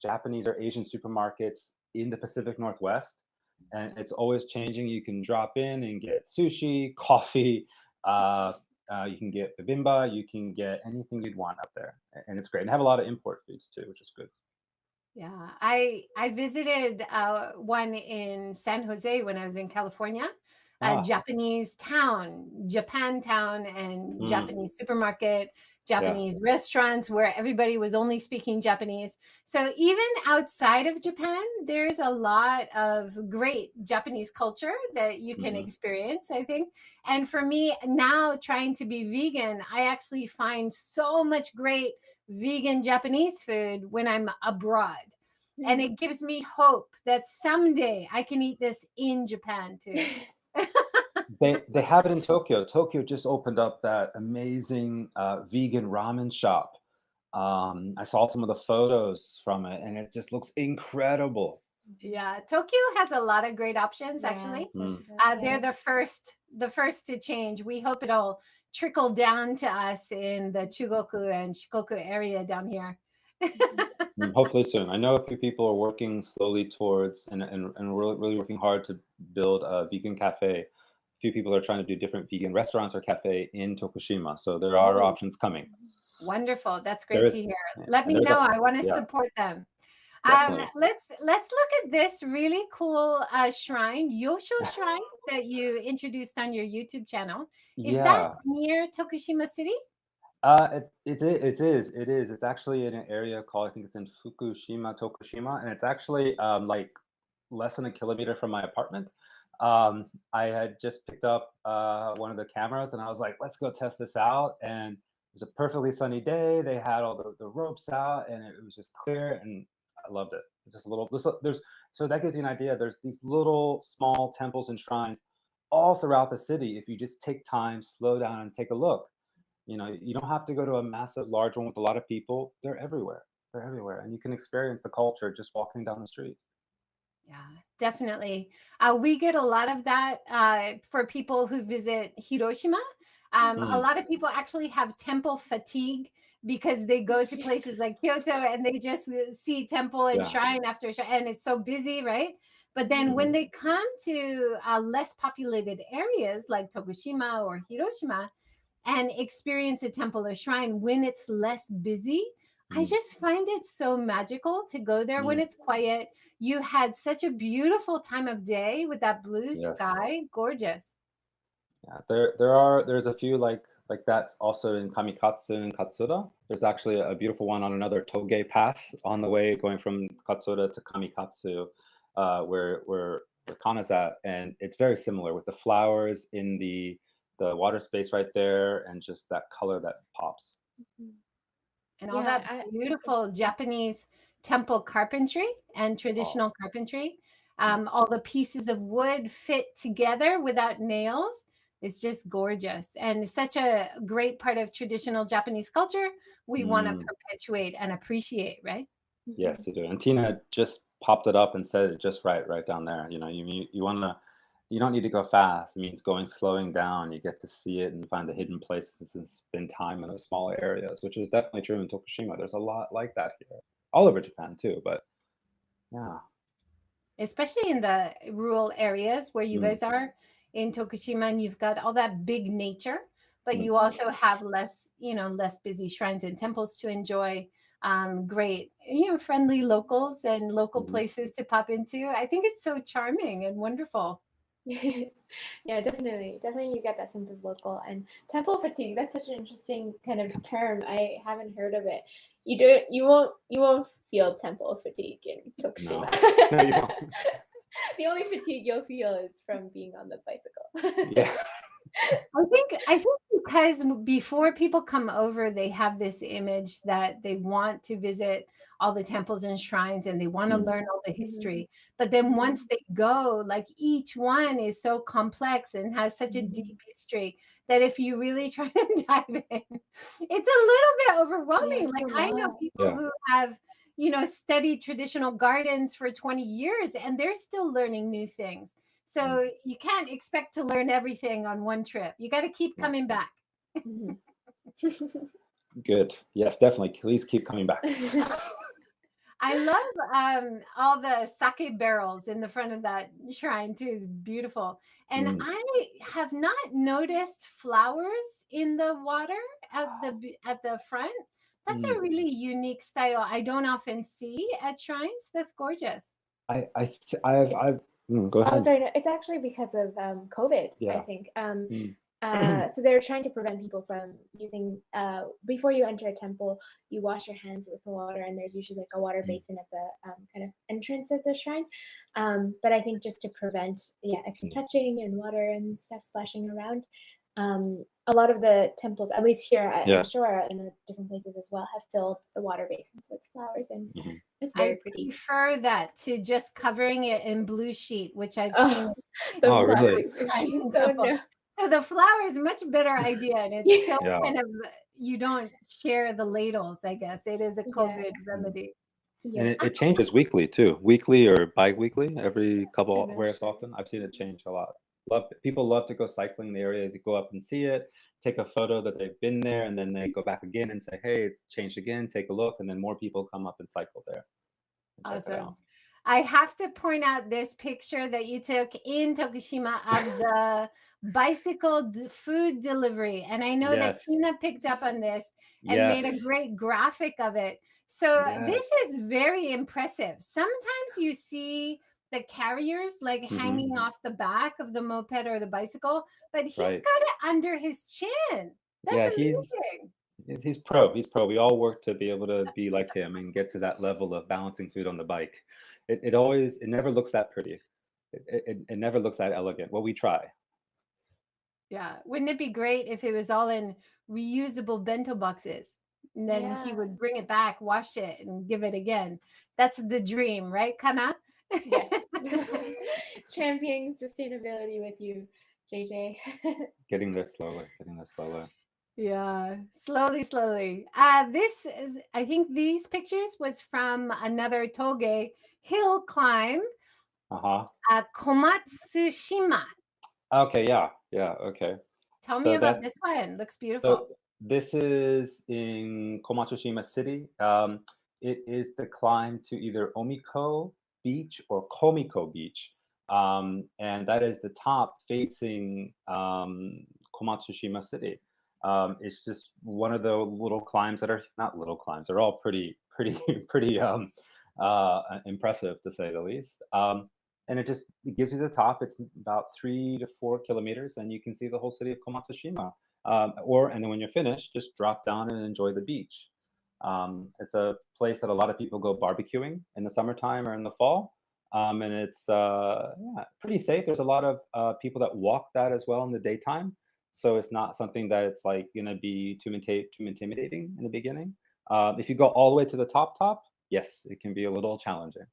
Speaker 1: Japanese or Asian supermarkets in the Pacific Northwest, and it's always changing. You can drop in and get sushi, coffee. Uh, you can get bibimba. You can get anything you'd want up there, and it's great. And they have a lot of import foods too, which is good.
Speaker 2: Yeah, I visited one in San Jose when I was in California, a
Speaker 1: Ah,
Speaker 2: Japanese town, Japantown, and
Speaker 1: mm,
Speaker 2: Japanese supermarket,
Speaker 1: yeah.
Speaker 2: Japanese restaurants where everybody was only speaking Japanese. So even outside of Japan, there's a lot of great Japanese culture that you can
Speaker 1: Hmm.
Speaker 2: experience, I think. And for me now trying to be vegan, I actually find so much great vegan Japanese food when I'm abroad. And
Speaker 3: Mm.
Speaker 2: it gives me hope that someday I can eat this in Japan too.
Speaker 1: They have it in Tokyo. Tokyo just opened up that amazing vegan ramen shop. I saw some of the photos from it, and it just looks incredible.
Speaker 2: Yeah, Tokyo has a lot of great options
Speaker 3: Yeah,
Speaker 2: actually.
Speaker 1: Mm.
Speaker 3: Tokyo.
Speaker 2: They're
Speaker 3: Yeah.
Speaker 2: the first to change. We hope it'll trickle down to us in the Chugoku and Shikoku area down here.
Speaker 3: Mhm.
Speaker 1: Hopefully soon. I know a few people are working slowly towards and really working hard to build a vegan cafe. A few people are trying to do different vegan restaurants or cafe in Tokushima. So there are
Speaker 2: Oh,
Speaker 1: options coming.
Speaker 2: wonderful. That's
Speaker 1: There
Speaker 2: great to
Speaker 1: is,
Speaker 2: hear.
Speaker 1: yeah,
Speaker 2: Let
Speaker 1: and
Speaker 2: me
Speaker 1: there's a
Speaker 2: know. I want to
Speaker 1: yeah,
Speaker 2: support them.
Speaker 1: definitely.
Speaker 2: Let's look at this really cool shrine, Yosho Shrine, that you introduced on your YouTube channel. Is that
Speaker 1: Yeah.
Speaker 2: near Tokushima City?
Speaker 1: It is. It's actually in an area called, I think it's in Fukushima, Tokushima, and it's actually like less than a kilometer from my apartment. I had just picked up one of the cameras, and I was like, let's go test this out. And it was a perfectly sunny day. They had all the ropes out, and it was just clear, and I loved it. It's just a little. There's so that gives you an idea. There's these little small temples and shrines all throughout the city. If you just take time, slow down, and take a look. You don't have to go to a massive, large one with a lot of people. They're everywhere. They're everywhere, and you can experience the culture just walking down the street.
Speaker 2: Yeah, definitely. We get a lot of that for people who visit Hiroshima. A
Speaker 1: Mm,
Speaker 2: lot of people actually have temple fatigue because they go to places like Kyoto and they just see temple and
Speaker 1: yeah.
Speaker 2: shrine after shrine, and it's so busy, right? But then
Speaker 1: Hmm.
Speaker 2: when they come to less populated areas like Tokushima or Hiroshima, and experience a temple or shrine when it's less busy. I
Speaker 1: Mm,
Speaker 2: just find it so magical to go there when
Speaker 1: mm,
Speaker 2: it's quiet. You had such a beautiful time of day with that blue
Speaker 1: yes.
Speaker 2: sky. Gorgeous.
Speaker 1: Yeah. There's a few like that's also in Kamikatsu and Katsura. There's actually a beautiful one on another Toge Pass on the way going from Katsura to Kamikatsu, where the Kana's at, and it's very similar with the flowers in the water space right there, and just that color that pops.
Speaker 3: Mhm.
Speaker 2: And all
Speaker 3: Yeah,
Speaker 2: that beautiful Japanese temple carpentry and
Speaker 1: Oh,
Speaker 2: traditional carpentry.
Speaker 1: mm,
Speaker 2: All the pieces of wood fit together without nails. It's just gorgeous and such a great part of traditional Japanese culture. We want to
Speaker 1: mm.
Speaker 2: perpetuate and appreciate, right?
Speaker 3: Mhm.
Speaker 1: Yes, you do. And Tina just popped it up and said it just right down there. You wanna you don't need to go fast. It means slowing down. You get to see it and find the hidden places and spend time in those small areas, which is definitely true in Tokushima. There's a lot like that here, all over Japan too. But yeah,
Speaker 2: Especially in the rural areas where you
Speaker 1: mm,
Speaker 2: guys are in Tokushima, and you've got all that big nature, but
Speaker 1: mm,
Speaker 2: you also have less busy shrines and temples to enjoy. Great, friendly locals and local
Speaker 1: mhm.
Speaker 2: places to pop into. I think it's so charming and wonderful.
Speaker 3: Yeah, definitely. Definitely you get that sense of local and temple fatigue. That's such an interesting kind of term. I haven't heard of it. You won't feel temple fatigue in Tokushima.
Speaker 1: No, no, you won't.
Speaker 3: The only fatigue you'll feel is from being on the bicycle.
Speaker 1: Yeah.
Speaker 2: I think because before people come over, they have this image that they want to visit all the temples and shrines and they want to learn all the history. But then once they go, like each one is so complex and has such a deep history that if you really try to dive in, it's a little bit overwhelming.
Speaker 3: Yeah,
Speaker 2: Like
Speaker 3: it's a
Speaker 2: I know
Speaker 3: lot.
Speaker 2: people who have, studied traditional gardens for 20 years and they're still learning new things. So you can't expect to learn everything on one trip. You got to keep coming back.
Speaker 3: Mhm.
Speaker 1: Good. Yes, definitely. Please keep coming back.
Speaker 2: I love all the sake barrels in the front of that shrine too. Is beautiful. And I have not noticed flowers in the water at the front. That's a really unique style I don't often see at shrines. That's gorgeous.
Speaker 1: I've go
Speaker 3: Oh,
Speaker 1: ahead.
Speaker 3: sorry. No, it's actually because of COVID, I
Speaker 1: Yeah.
Speaker 3: think. So they're trying to prevent people from using, before you enter a temple, you wash your hands with the water, and there's usually like a water basin at the kind of entrance of the shrine. But I think just to prevent, extra touching and water and stuff splashing around, a lot of the temples, at least here at the shore and different places as well, have filled the water basins with flowers, and it's very
Speaker 2: I
Speaker 3: pretty.
Speaker 2: prefer that to just covering it in blue sheet, which I've
Speaker 3: Oh,
Speaker 2: seen.
Speaker 3: the
Speaker 1: Oh, really?
Speaker 3: plastic blue
Speaker 2: Shrine
Speaker 3: sheets. Oh
Speaker 2: temple.
Speaker 3: no.
Speaker 2: So the flower is much better idea, and it's still
Speaker 1: Yeah.
Speaker 2: kind of you don't share the ladles. I guess it is a
Speaker 3: Yeah.
Speaker 2: COVID remedy.
Speaker 1: And
Speaker 3: Yeah.
Speaker 1: it changes weekly too, weekly or bi-weekly, every couple,
Speaker 3: I'm
Speaker 1: very
Speaker 3: not sure.
Speaker 1: often. I've seen it change a lot. People love to go cycling in the area, to go up and see it, take a photo that they've been there, and then they go back again and say, hey, it's changed again, take a look, and then more people come up and cycle there and check it
Speaker 2: Awesome.
Speaker 1: out.
Speaker 2: I have to point out this picture that you took in Tokushima of the bicycle food delivery. And I know that
Speaker 1: Yes.
Speaker 2: Tina picked up on this and
Speaker 1: Yes.
Speaker 2: made a great graphic of it. So this
Speaker 1: Yes.
Speaker 2: is very impressive. Sometimes you see the carriers like hanging off the back of the moped or the bicycle, but he's
Speaker 1: Right.
Speaker 2: got it under his chin. That's
Speaker 1: Yeah,
Speaker 2: amazing.
Speaker 1: he's pro. He's pro. We all work to be able to be like him and get to that level of balancing food on the bike. It never looks that pretty. It never looks that elegant. Well, we try.
Speaker 2: Yeah. Wouldn't it be great if it was all in reusable bento boxes? And then he
Speaker 3: Yeah.
Speaker 2: would bring it back, wash it, and give it again. That's the dream, right, Kana?
Speaker 3: Yes. Championing sustainability with you, JJ.
Speaker 1: Getting there slowly. Getting there slowly.
Speaker 2: Yeah, slowly, slowly. This is, I think these pictures was from another toge hill climb, Komatsushima.
Speaker 1: Okay. Yeah. Yeah. Okay.
Speaker 2: Tell me
Speaker 1: So
Speaker 2: about this one. Looks
Speaker 1: so
Speaker 2: beautiful.
Speaker 1: this is in Komatsushima City. It is the climb to either Omiko Beach or Komiko Beach. And that is the top facing Komatsushima City. It's just one of the little climbs that are not little climbs. They're all pretty impressive to say the least. And it gives you the top. It's about 3 to 4 kilometers, and you can see the whole city of Komatsushima. And then when you're finished, just drop down and enjoy the beach. It's a place that a lot of people go barbecuing in the summertime or in the fall. And it's pretty safe. There's a lot of people that walk that as well in the daytime. So it's not something that it's like going to be too intimidating in the beginning. If you go all the way to the top, yes, it can be a little challenging.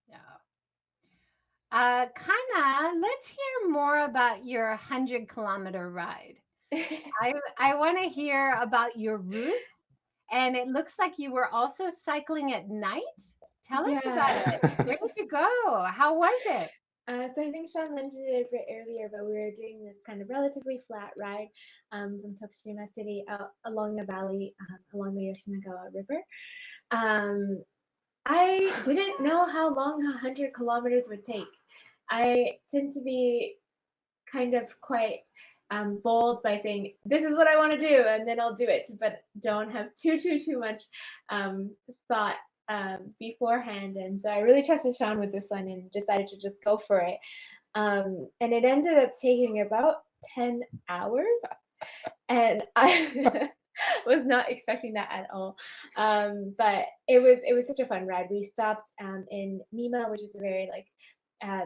Speaker 2: Yeah. Kana, let's hear more about your 100-kilometer ride. I want to hear about your route, and it looks like you were also cycling at night. Tell us about it. Where did you go? How was it?
Speaker 3: So I think Sean mentioned it a bit earlier, but we were doing this kind of relatively flat ride from Tokushima City out along the valley, along the Yoshinagawa River. I didn't know how long 100 kilometers would take. I tend to be kind of quite bold by saying, this is what I want to do, and then I'll do it, but don't have too much thought beforehand, and so I really trusted Sean with this one and decided to just go for it. And it ended up taking about 10 hours, and I was not expecting that at all. But it was such a fun ride. We stopped in Mima, which is a very like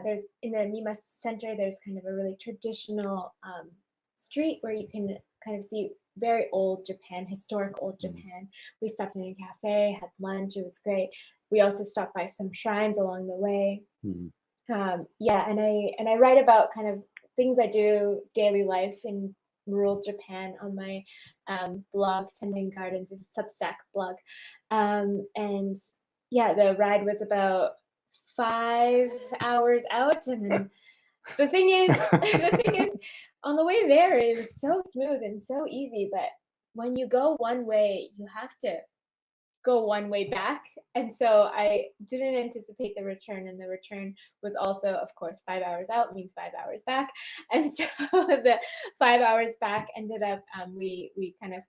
Speaker 3: there's in the Mima Center. There's kind of a really traditional street where you can kind of see very old Japan, historic old Japan. We stopped in a cafe, had lunch. It was great. We also stopped by some shrines along the way. Yeah, and I write about kind of things I do daily life in rural Japan on my blog, Tending Gardens. It's a Substack blog, and yeah, the ride was about 5 hours out, and then the thing is, on the way there, it was so smooth and so easy. But when you go one way, you have to go one way back. And so I didn't anticipate the return, and the return was also, of course, 5 hours out means 5 hours back. And so the 5 hours back ended up we kind of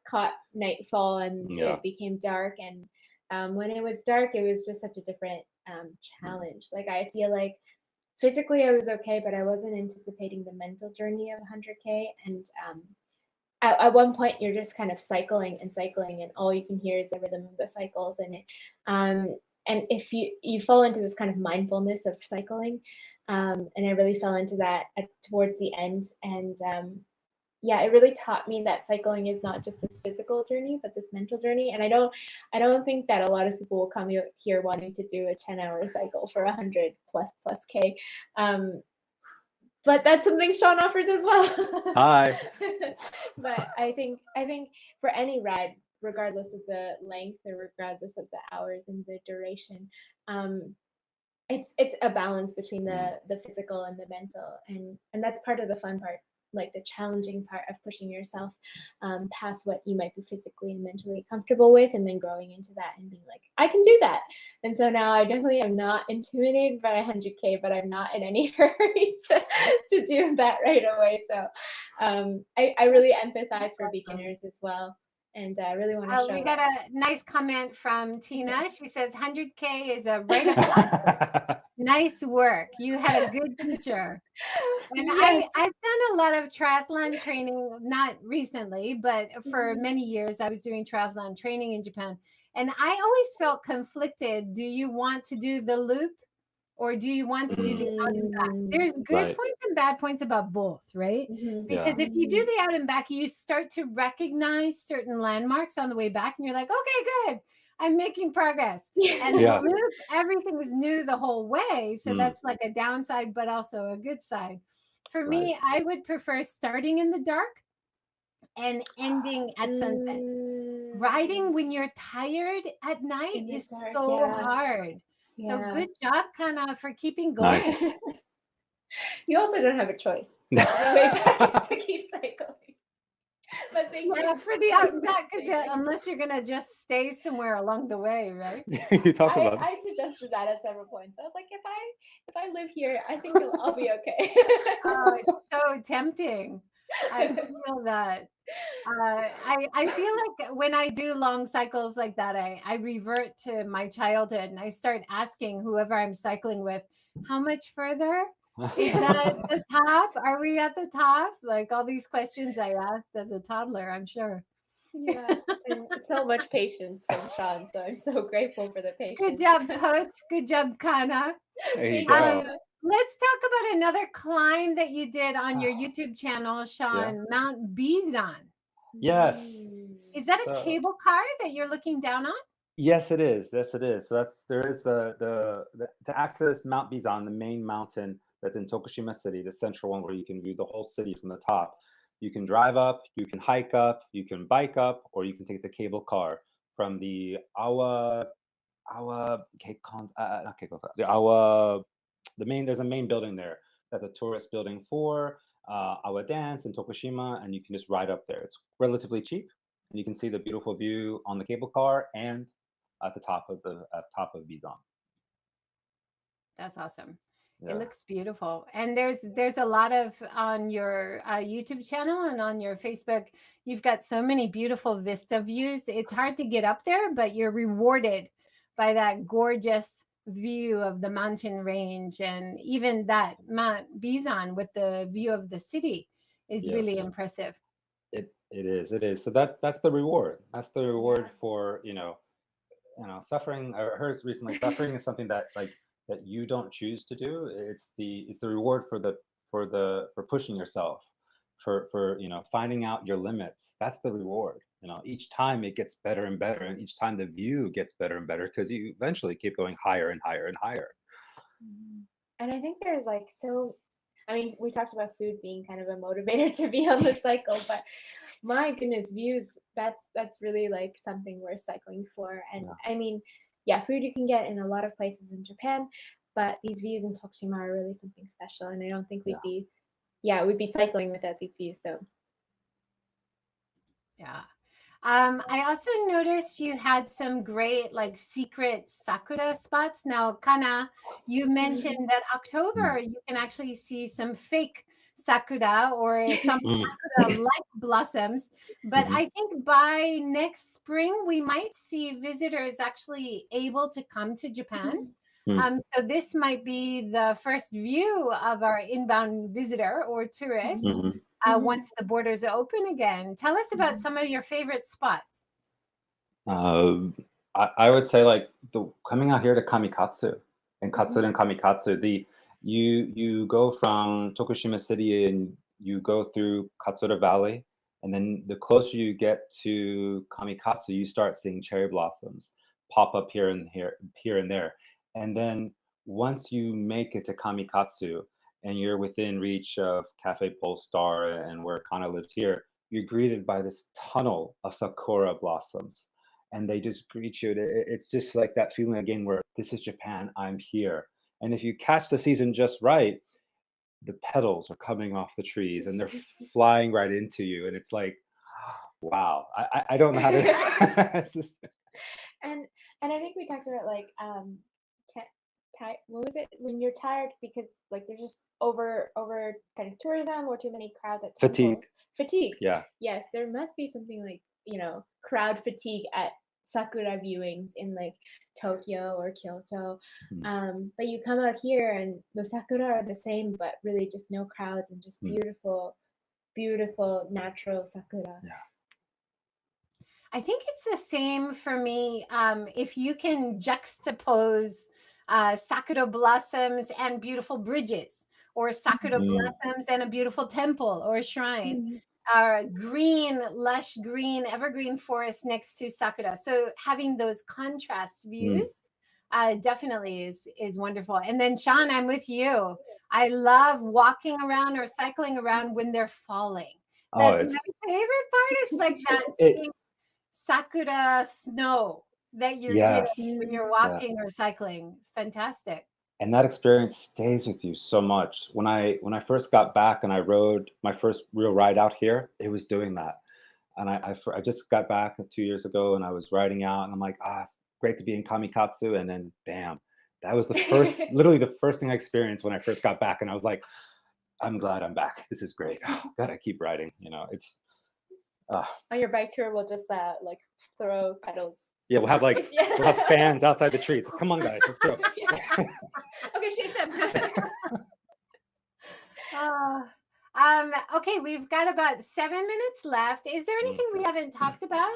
Speaker 3: caught nightfall, and it became dark. And when it was dark, it was just such a different challenge. Like I feel like physically I was okay, but I wasn't anticipating the mental journey of 100K. And at one point you're just kind of cycling and cycling, and all you can hear is the rhythm of the cycles. And if you fall into this kind of mindfulness of cycling, and I really fell into that towards the end. And yeah, it really taught me that cycling is not just this physical journey, but this mental journey. And I don't think that a lot of people will come here wanting to do a 10-hour cycle for 100 plus K. But that's something Sean offers as well.
Speaker 1: Hi.
Speaker 3: But I think for any ride, regardless of the length or regardless of the hours and the duration, it's a balance between the physical and the mental, and that's part of the fun part, like the challenging part of pushing yourself past what you might be physically and mentally comfortable with, and then growing into that and being like, I can do that. And so now I definitely am not intimidated by 100K, but I'm not in any hurry to do that right away. So I really empathize for beginners as well. And I really want to show.
Speaker 2: We got a nice comment from Tina. She says 100K is a rite of passage. Nice work. You had a good teacher. And
Speaker 3: Yes.
Speaker 2: I've done a lot of triathlon training, not recently, but for many years I was doing triathlon training in Japan. And I always felt conflicted. Do you want to do the loop, or do you want to do the out and back? There's good points and bad points about both, right? Because if you do the out and back, you start to recognize certain landmarks on the way back, and you're like, okay, good, I'm making progress. And the loop, everything was new the whole way. So that's like a downside, but also a good side. For me, I would prefer starting in the dark and ending at sunset. Riding when you're tired at night is so hard. So good job, Kana, for keeping going.
Speaker 1: Nice.
Speaker 3: You also don't have a choice. To keep cycling. But
Speaker 2: for the out and back, because unless you're gonna just stay somewhere along the way, right?
Speaker 1: You talked about
Speaker 3: I suggested that at several points. I was like, if I live here, I think I'll be okay.
Speaker 2: Oh, it's so tempting. I feel that. I feel like when I do long cycles like that, I revert to my childhood, and I start asking whoever I'm cycling with, how much further? Is that the top? Are we at the top? Like all these questions I asked as a toddler, I'm sure.
Speaker 3: Yeah, and so much patience from Sean. So I'm so grateful for the patience.
Speaker 2: Good job, Coach. Good job, Kana.
Speaker 1: There you go.
Speaker 2: Let's talk about another climb that you did on your YouTube channel, Sean, Mount Bizan.
Speaker 1: Yes.
Speaker 2: Is that a cable car that you're looking down on?
Speaker 1: Yes, it is. Yes, it is. So there is the to access Mount Bizan, the main mountain that's in Tokushima City, the central one where you can view the whole city from the top. You can drive up, you can hike up, you can bike up, or you can take the cable car from the there's a main building there that's a tourist building for Awa Dance in Tokushima, and you can just ride up there. It's relatively cheap, and you can see the beautiful view on the cable car and at the top of Bizan.
Speaker 2: That's awesome. It looks beautiful. And there's a lot of on your YouTube channel and on your Facebook. You've got so many beautiful vista views. It's hard to get up there, but you're rewarded by that gorgeous view of the mountain range, and even that Mount Bizan with the view of the city is really
Speaker 1: Yes.
Speaker 2: impressive.
Speaker 1: It is. So that's the reward. That's the reward
Speaker 3: Yeah.
Speaker 1: for, suffering. I heard recently, suffering is something that that you don't choose to do. It's the reward for pushing yourself, for finding out your limits. That's the reward. Each time it gets better and better, and each time the view gets better and better because you eventually keep going higher and higher and higher.
Speaker 3: And I think there's like I mean, we talked about food being kind of a motivator to be on the cycle, but my goodness, views, that's really like something worth cycling for. And
Speaker 1: Yeah.
Speaker 3: I mean, yeah, food you can get in a lot of places in Japan, but these views in Tokushima are really something special. And I don't think we'd be cycling without these views. So
Speaker 2: Yeah. I also noticed you had some great like secret sakura spots. Now, Kana, you mentioned that October you can actually see some fake sakura or some
Speaker 1: Mm.
Speaker 2: sakura-like blossoms. But
Speaker 1: Mhm.
Speaker 2: I think by next spring we might see visitors actually able to come to Japan.
Speaker 1: Mm.
Speaker 2: So this might be the first view of our inbound visitor or tourist
Speaker 1: Mhm.
Speaker 2: once the borders are open again. Tell us about some of your favorite spots.
Speaker 1: Um, I would say like the coming out here to Kamikatsu and Katsura and Kamikatsu. You go from Tokushima City and you go through Katsura Valley, and then the closer you get to Kamikatsu, you start seeing cherry blossoms pop up here and there. And then once you make it to Kamikatsu and you're within reach of Cafe Polestar and where Kana lives here, you're greeted by this tunnel of sakura blossoms, and they just greet you. It's just like that feeling again where this is Japan, I'm here. And if you catch the season just right, the petals are coming off the trees and they're flying right into you. And it's like, wow, I don't know how to. It's just,
Speaker 3: and I think we talked about like what was it when you're tired because like there's just over kind of tourism or too many crowds at temples.
Speaker 1: fatigue. Yeah.
Speaker 3: Yes, there must be something like crowd fatigue at sakura viewings in like Tokyo or Kyoto. But you come out here and the sakura are the same, but really just no crowds and just beautiful natural sakura.
Speaker 1: Yeah.
Speaker 2: I think it's the same for me. If you can juxtapose sakura blossoms and beautiful bridges, or sakura blossoms and a beautiful temple or shrine, green, lush green, evergreen forest next to sakura. So having those contrast views definitely is wonderful. And then Sean, I'm with you. I love walking around or cycling around when they're falling.
Speaker 1: Oh,
Speaker 2: That's my favorite part. It's like that
Speaker 1: it,
Speaker 2: sakura snow that you're getting
Speaker 1: yes.
Speaker 2: when you're
Speaker 1: Yeah.
Speaker 2: walking or cycling. Fantastic.
Speaker 1: And that experience stays with you so much. When I first got back and I rode my first real ride out here, it was doing that. And I just got back 2 years ago and I was riding out and I'm like, great to be in Kamikatsu. And then bam, that was the first, literally the first thing I experienced when I first got back. And I was like, I'm glad I'm back. This is great. Oh, gotta keep riding. It's
Speaker 3: on your bike tour, we'll just like throw petals.
Speaker 1: Yeah, we'll have fans outside the trees. Come on, guys, let's go.
Speaker 3: Okay, shake them.
Speaker 2: Okay, we've got about 7 minutes left. Is there anything we haven't talked about?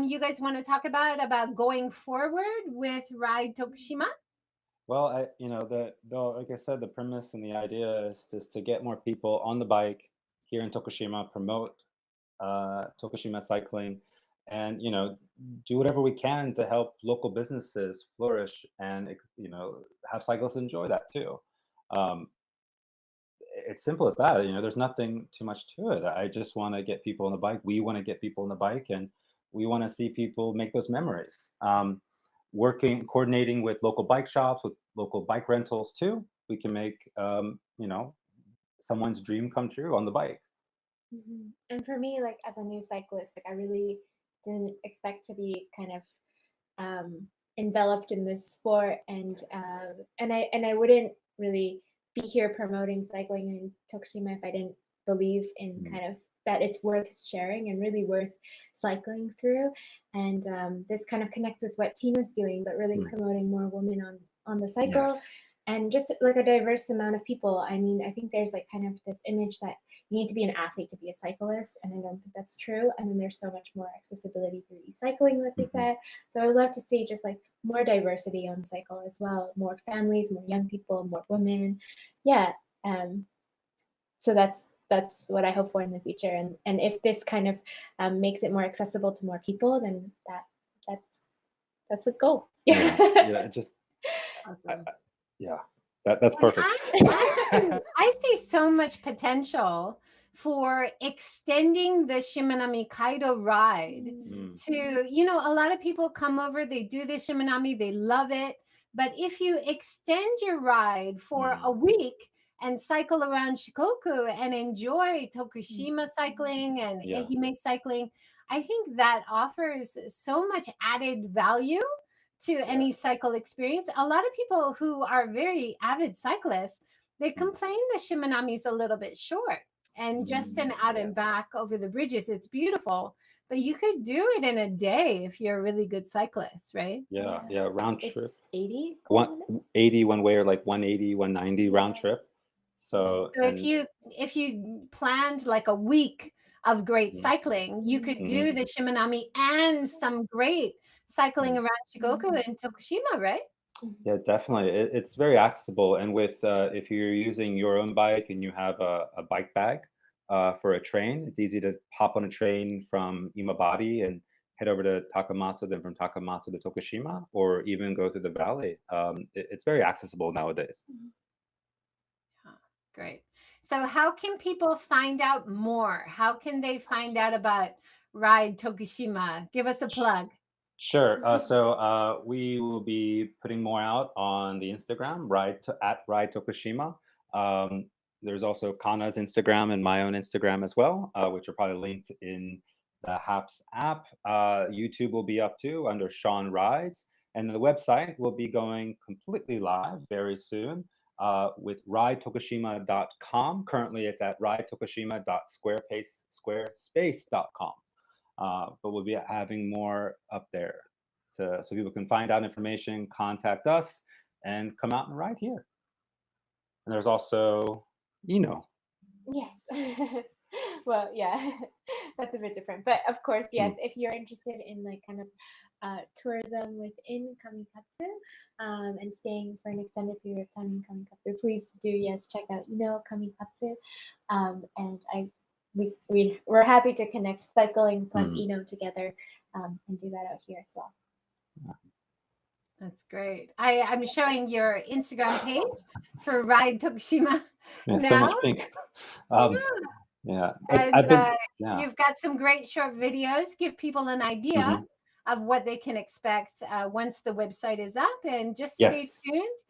Speaker 2: You guys want to talk about going forward with Ride Tokushima?
Speaker 1: Well, like I said, the premise and the idea is just to get more people on the bike here in Tokushima, promote Tokushima cycling, and do whatever we can to help local businesses flourish, and have cyclists enjoy that too. It's simple as that. There's nothing too much to it. I just want to get people on the bike. We want to get people on the bike, and we want to see people make those memories. Coordinating with local bike shops, with local bike rentals too, we can make someone's dream come true on the bike.
Speaker 3: And for me, like as a new cyclist, like I really didn't expect to be kind of enveloped in this sport, and I wouldn't really be here promoting cycling in Tokushima if I didn't believe in kind of that it's worth sharing and really worth cycling through. And this kind of connects with what Tina's doing, but really promoting more women on the cycle.
Speaker 1: Yes.
Speaker 3: And just like a diverse amount of people. I mean, I think there's like kind of this image that you need to be an athlete to be a cyclist, and I don't think that's true. And then there's so much more accessibility through e-cycling, like we said. So I would love to see just like more diversity on cycle as well, more families, more young people, more women. Yeah. So that's what I hope for in the future. And if this kind of makes it more accessible to more people, then that's the goal.
Speaker 1: Yeah, it just
Speaker 2: Awesome.
Speaker 1: yeah, that's
Speaker 2: And
Speaker 1: perfect.
Speaker 2: I see so much potential for extending the Shimanami Kaido ride to, you know, a lot of people come over, they do the Shimanami, they love it. But if you extend your ride for a week and cycle around Shikoku and enjoy Tokushima cycling and Ehime cycling, I think that offers so much added value to any cycle experience. A lot of people who are very avid cyclists, they complain the Shimanami's a little bit short and just an out and back over the bridges. It's beautiful, but you could do it in a day if you're a really good cyclist, right?
Speaker 1: Yeah, round trip.
Speaker 3: It's 80
Speaker 1: 180 one way, or like 180, 190 round trip. So
Speaker 2: if you planned like a week of great cycling, you could do the Shimanami and some great cycling around Shikoku and Tokushima, right?
Speaker 1: Yeah, definitely. It's very accessible. And with if you're using your own bike and you have a bike bag for a train, it's easy to hop on a train from Imabari and head over to Takamatsu, then from Takamatsu to Tokushima, or even go through the valley. It's very accessible nowadays.
Speaker 2: Great. So how can people find out more? How can they find out about Ride Tokushima? Give us a plug.
Speaker 1: Sure. So we will be putting more out on the Instagram, at Ride Tokushima. There's also Kana's Instagram and my own Instagram as well, which are probably linked in the HAPS app. YouTube will be up too under Sean Rides, and the website will be going completely live very soon with ridetokushima.com. Currently, it's at ridetokushima.squarespace.com. But we'll be having more up there so people can find out information, contact us, and come out and ride here. And there's also Eno.
Speaker 3: Yes. Well, yeah, that's a bit different. But of course, yes, if you're interested in like kind of tourism within Kamikatsu and staying for an extended period of time in Kamikatsu, please do, check out Kamikatsu. And we're happy to connect cycling plus Eno together and do that out here as well.
Speaker 2: That's great. I'm showing your Instagram page for Ride Tokushima now.
Speaker 1: So much pink. Yeah.
Speaker 2: And you've got some great short videos. Give people an idea of what they can expect once the website is up, and just stay tuned.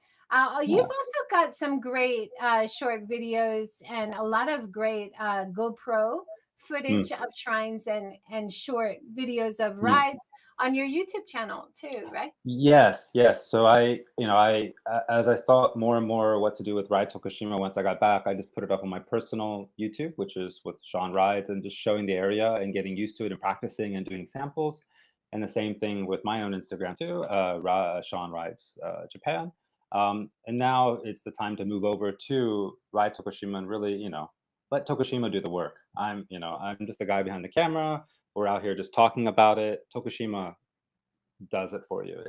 Speaker 2: You've also got some great short videos and a lot of great GoPro footage of shrines and short videos of rides on your YouTube channel too, right?
Speaker 1: Yes. So as I thought more and more what to do with Ride Tokushima once I got back, I just put it up on my personal YouTube, which is with Sean Rides, and just showing the area and getting used to it and practicing and doing samples. And the same thing with my own Instagram too, Sean Rides Japan. And now it's the time to move over to Ride Tokushima and really, let Tokushima do the work. I'm just the guy behind the camera. We're out here just talking about it. Tokushima does it for you.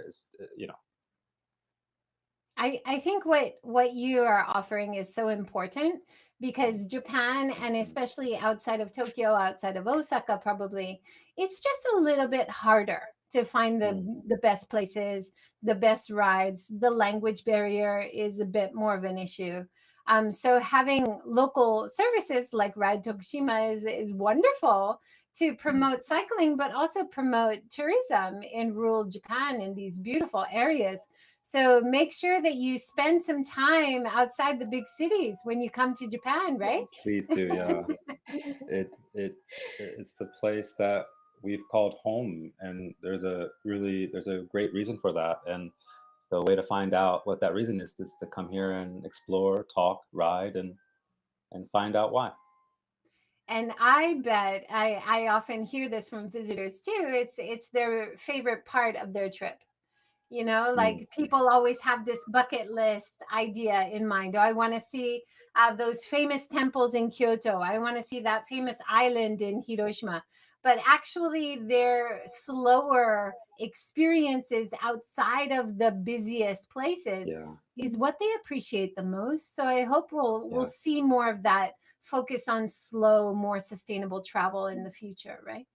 Speaker 2: I think what you are offering is so important, because Japan, and especially outside of Tokyo, outside of Osaka, probably, it's just a little bit harder to find the best places, the best rides. The language barrier is a bit more of an issue. So having local services like Ride Tokushima is wonderful to promote cycling, but also promote tourism in rural Japan in these beautiful areas. So make sure that you spend some time outside the big cities when you come to Japan, right?
Speaker 1: Please do, yeah. It's the place that we've called home, and there's a great reason for that. And the way to find out what that reason is to come here and explore, talk, ride, and find out why.
Speaker 2: And I bet I often hear this from visitors too. It's their favorite part of their trip. You know, like people always have this bucket list idea in mind. Oh, I want to see those famous temples in Kyoto. I want to see that famous island in Hiroshima. But actually, their slower experiences outside of the busiest places
Speaker 1: Yeah.
Speaker 2: is what they appreciate the most. So I hope we'll see more of that focus on slow, more sustainable travel in the future, right?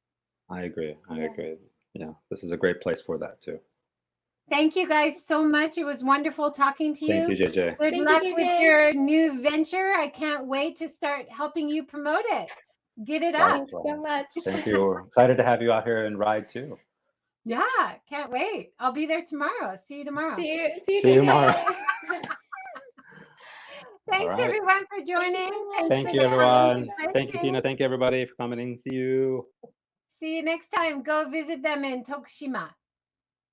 Speaker 1: I agree. I
Speaker 3: Yeah.
Speaker 1: agree. Yeah, this is a great place for that too.
Speaker 2: Thank you guys so much. It was wonderful talking to you.
Speaker 1: Thank you, JJ.
Speaker 2: Good
Speaker 3: Thank you,
Speaker 2: luck with
Speaker 3: JJ.
Speaker 2: your new venture. I can't wait to start helping you promote it. Get it
Speaker 1: Right.
Speaker 2: up.
Speaker 3: Thanks so much.
Speaker 1: Thank you. We're excited to have you out here and ride too.
Speaker 2: Yeah, can't wait. I'll be there tomorrow. See you tomorrow.
Speaker 3: See you
Speaker 1: See you
Speaker 3: today.
Speaker 1: tomorrow.
Speaker 2: Thanks
Speaker 1: right.
Speaker 2: everyone for joining.
Speaker 3: so much.
Speaker 2: Thanks
Speaker 1: Thank
Speaker 2: for
Speaker 1: you,
Speaker 2: the
Speaker 1: everyone.
Speaker 2: comments.
Speaker 1: Thank you, Tina. Thank you, everybody, for coming in. See you.
Speaker 2: See you next time. Go visit them in Tokushima.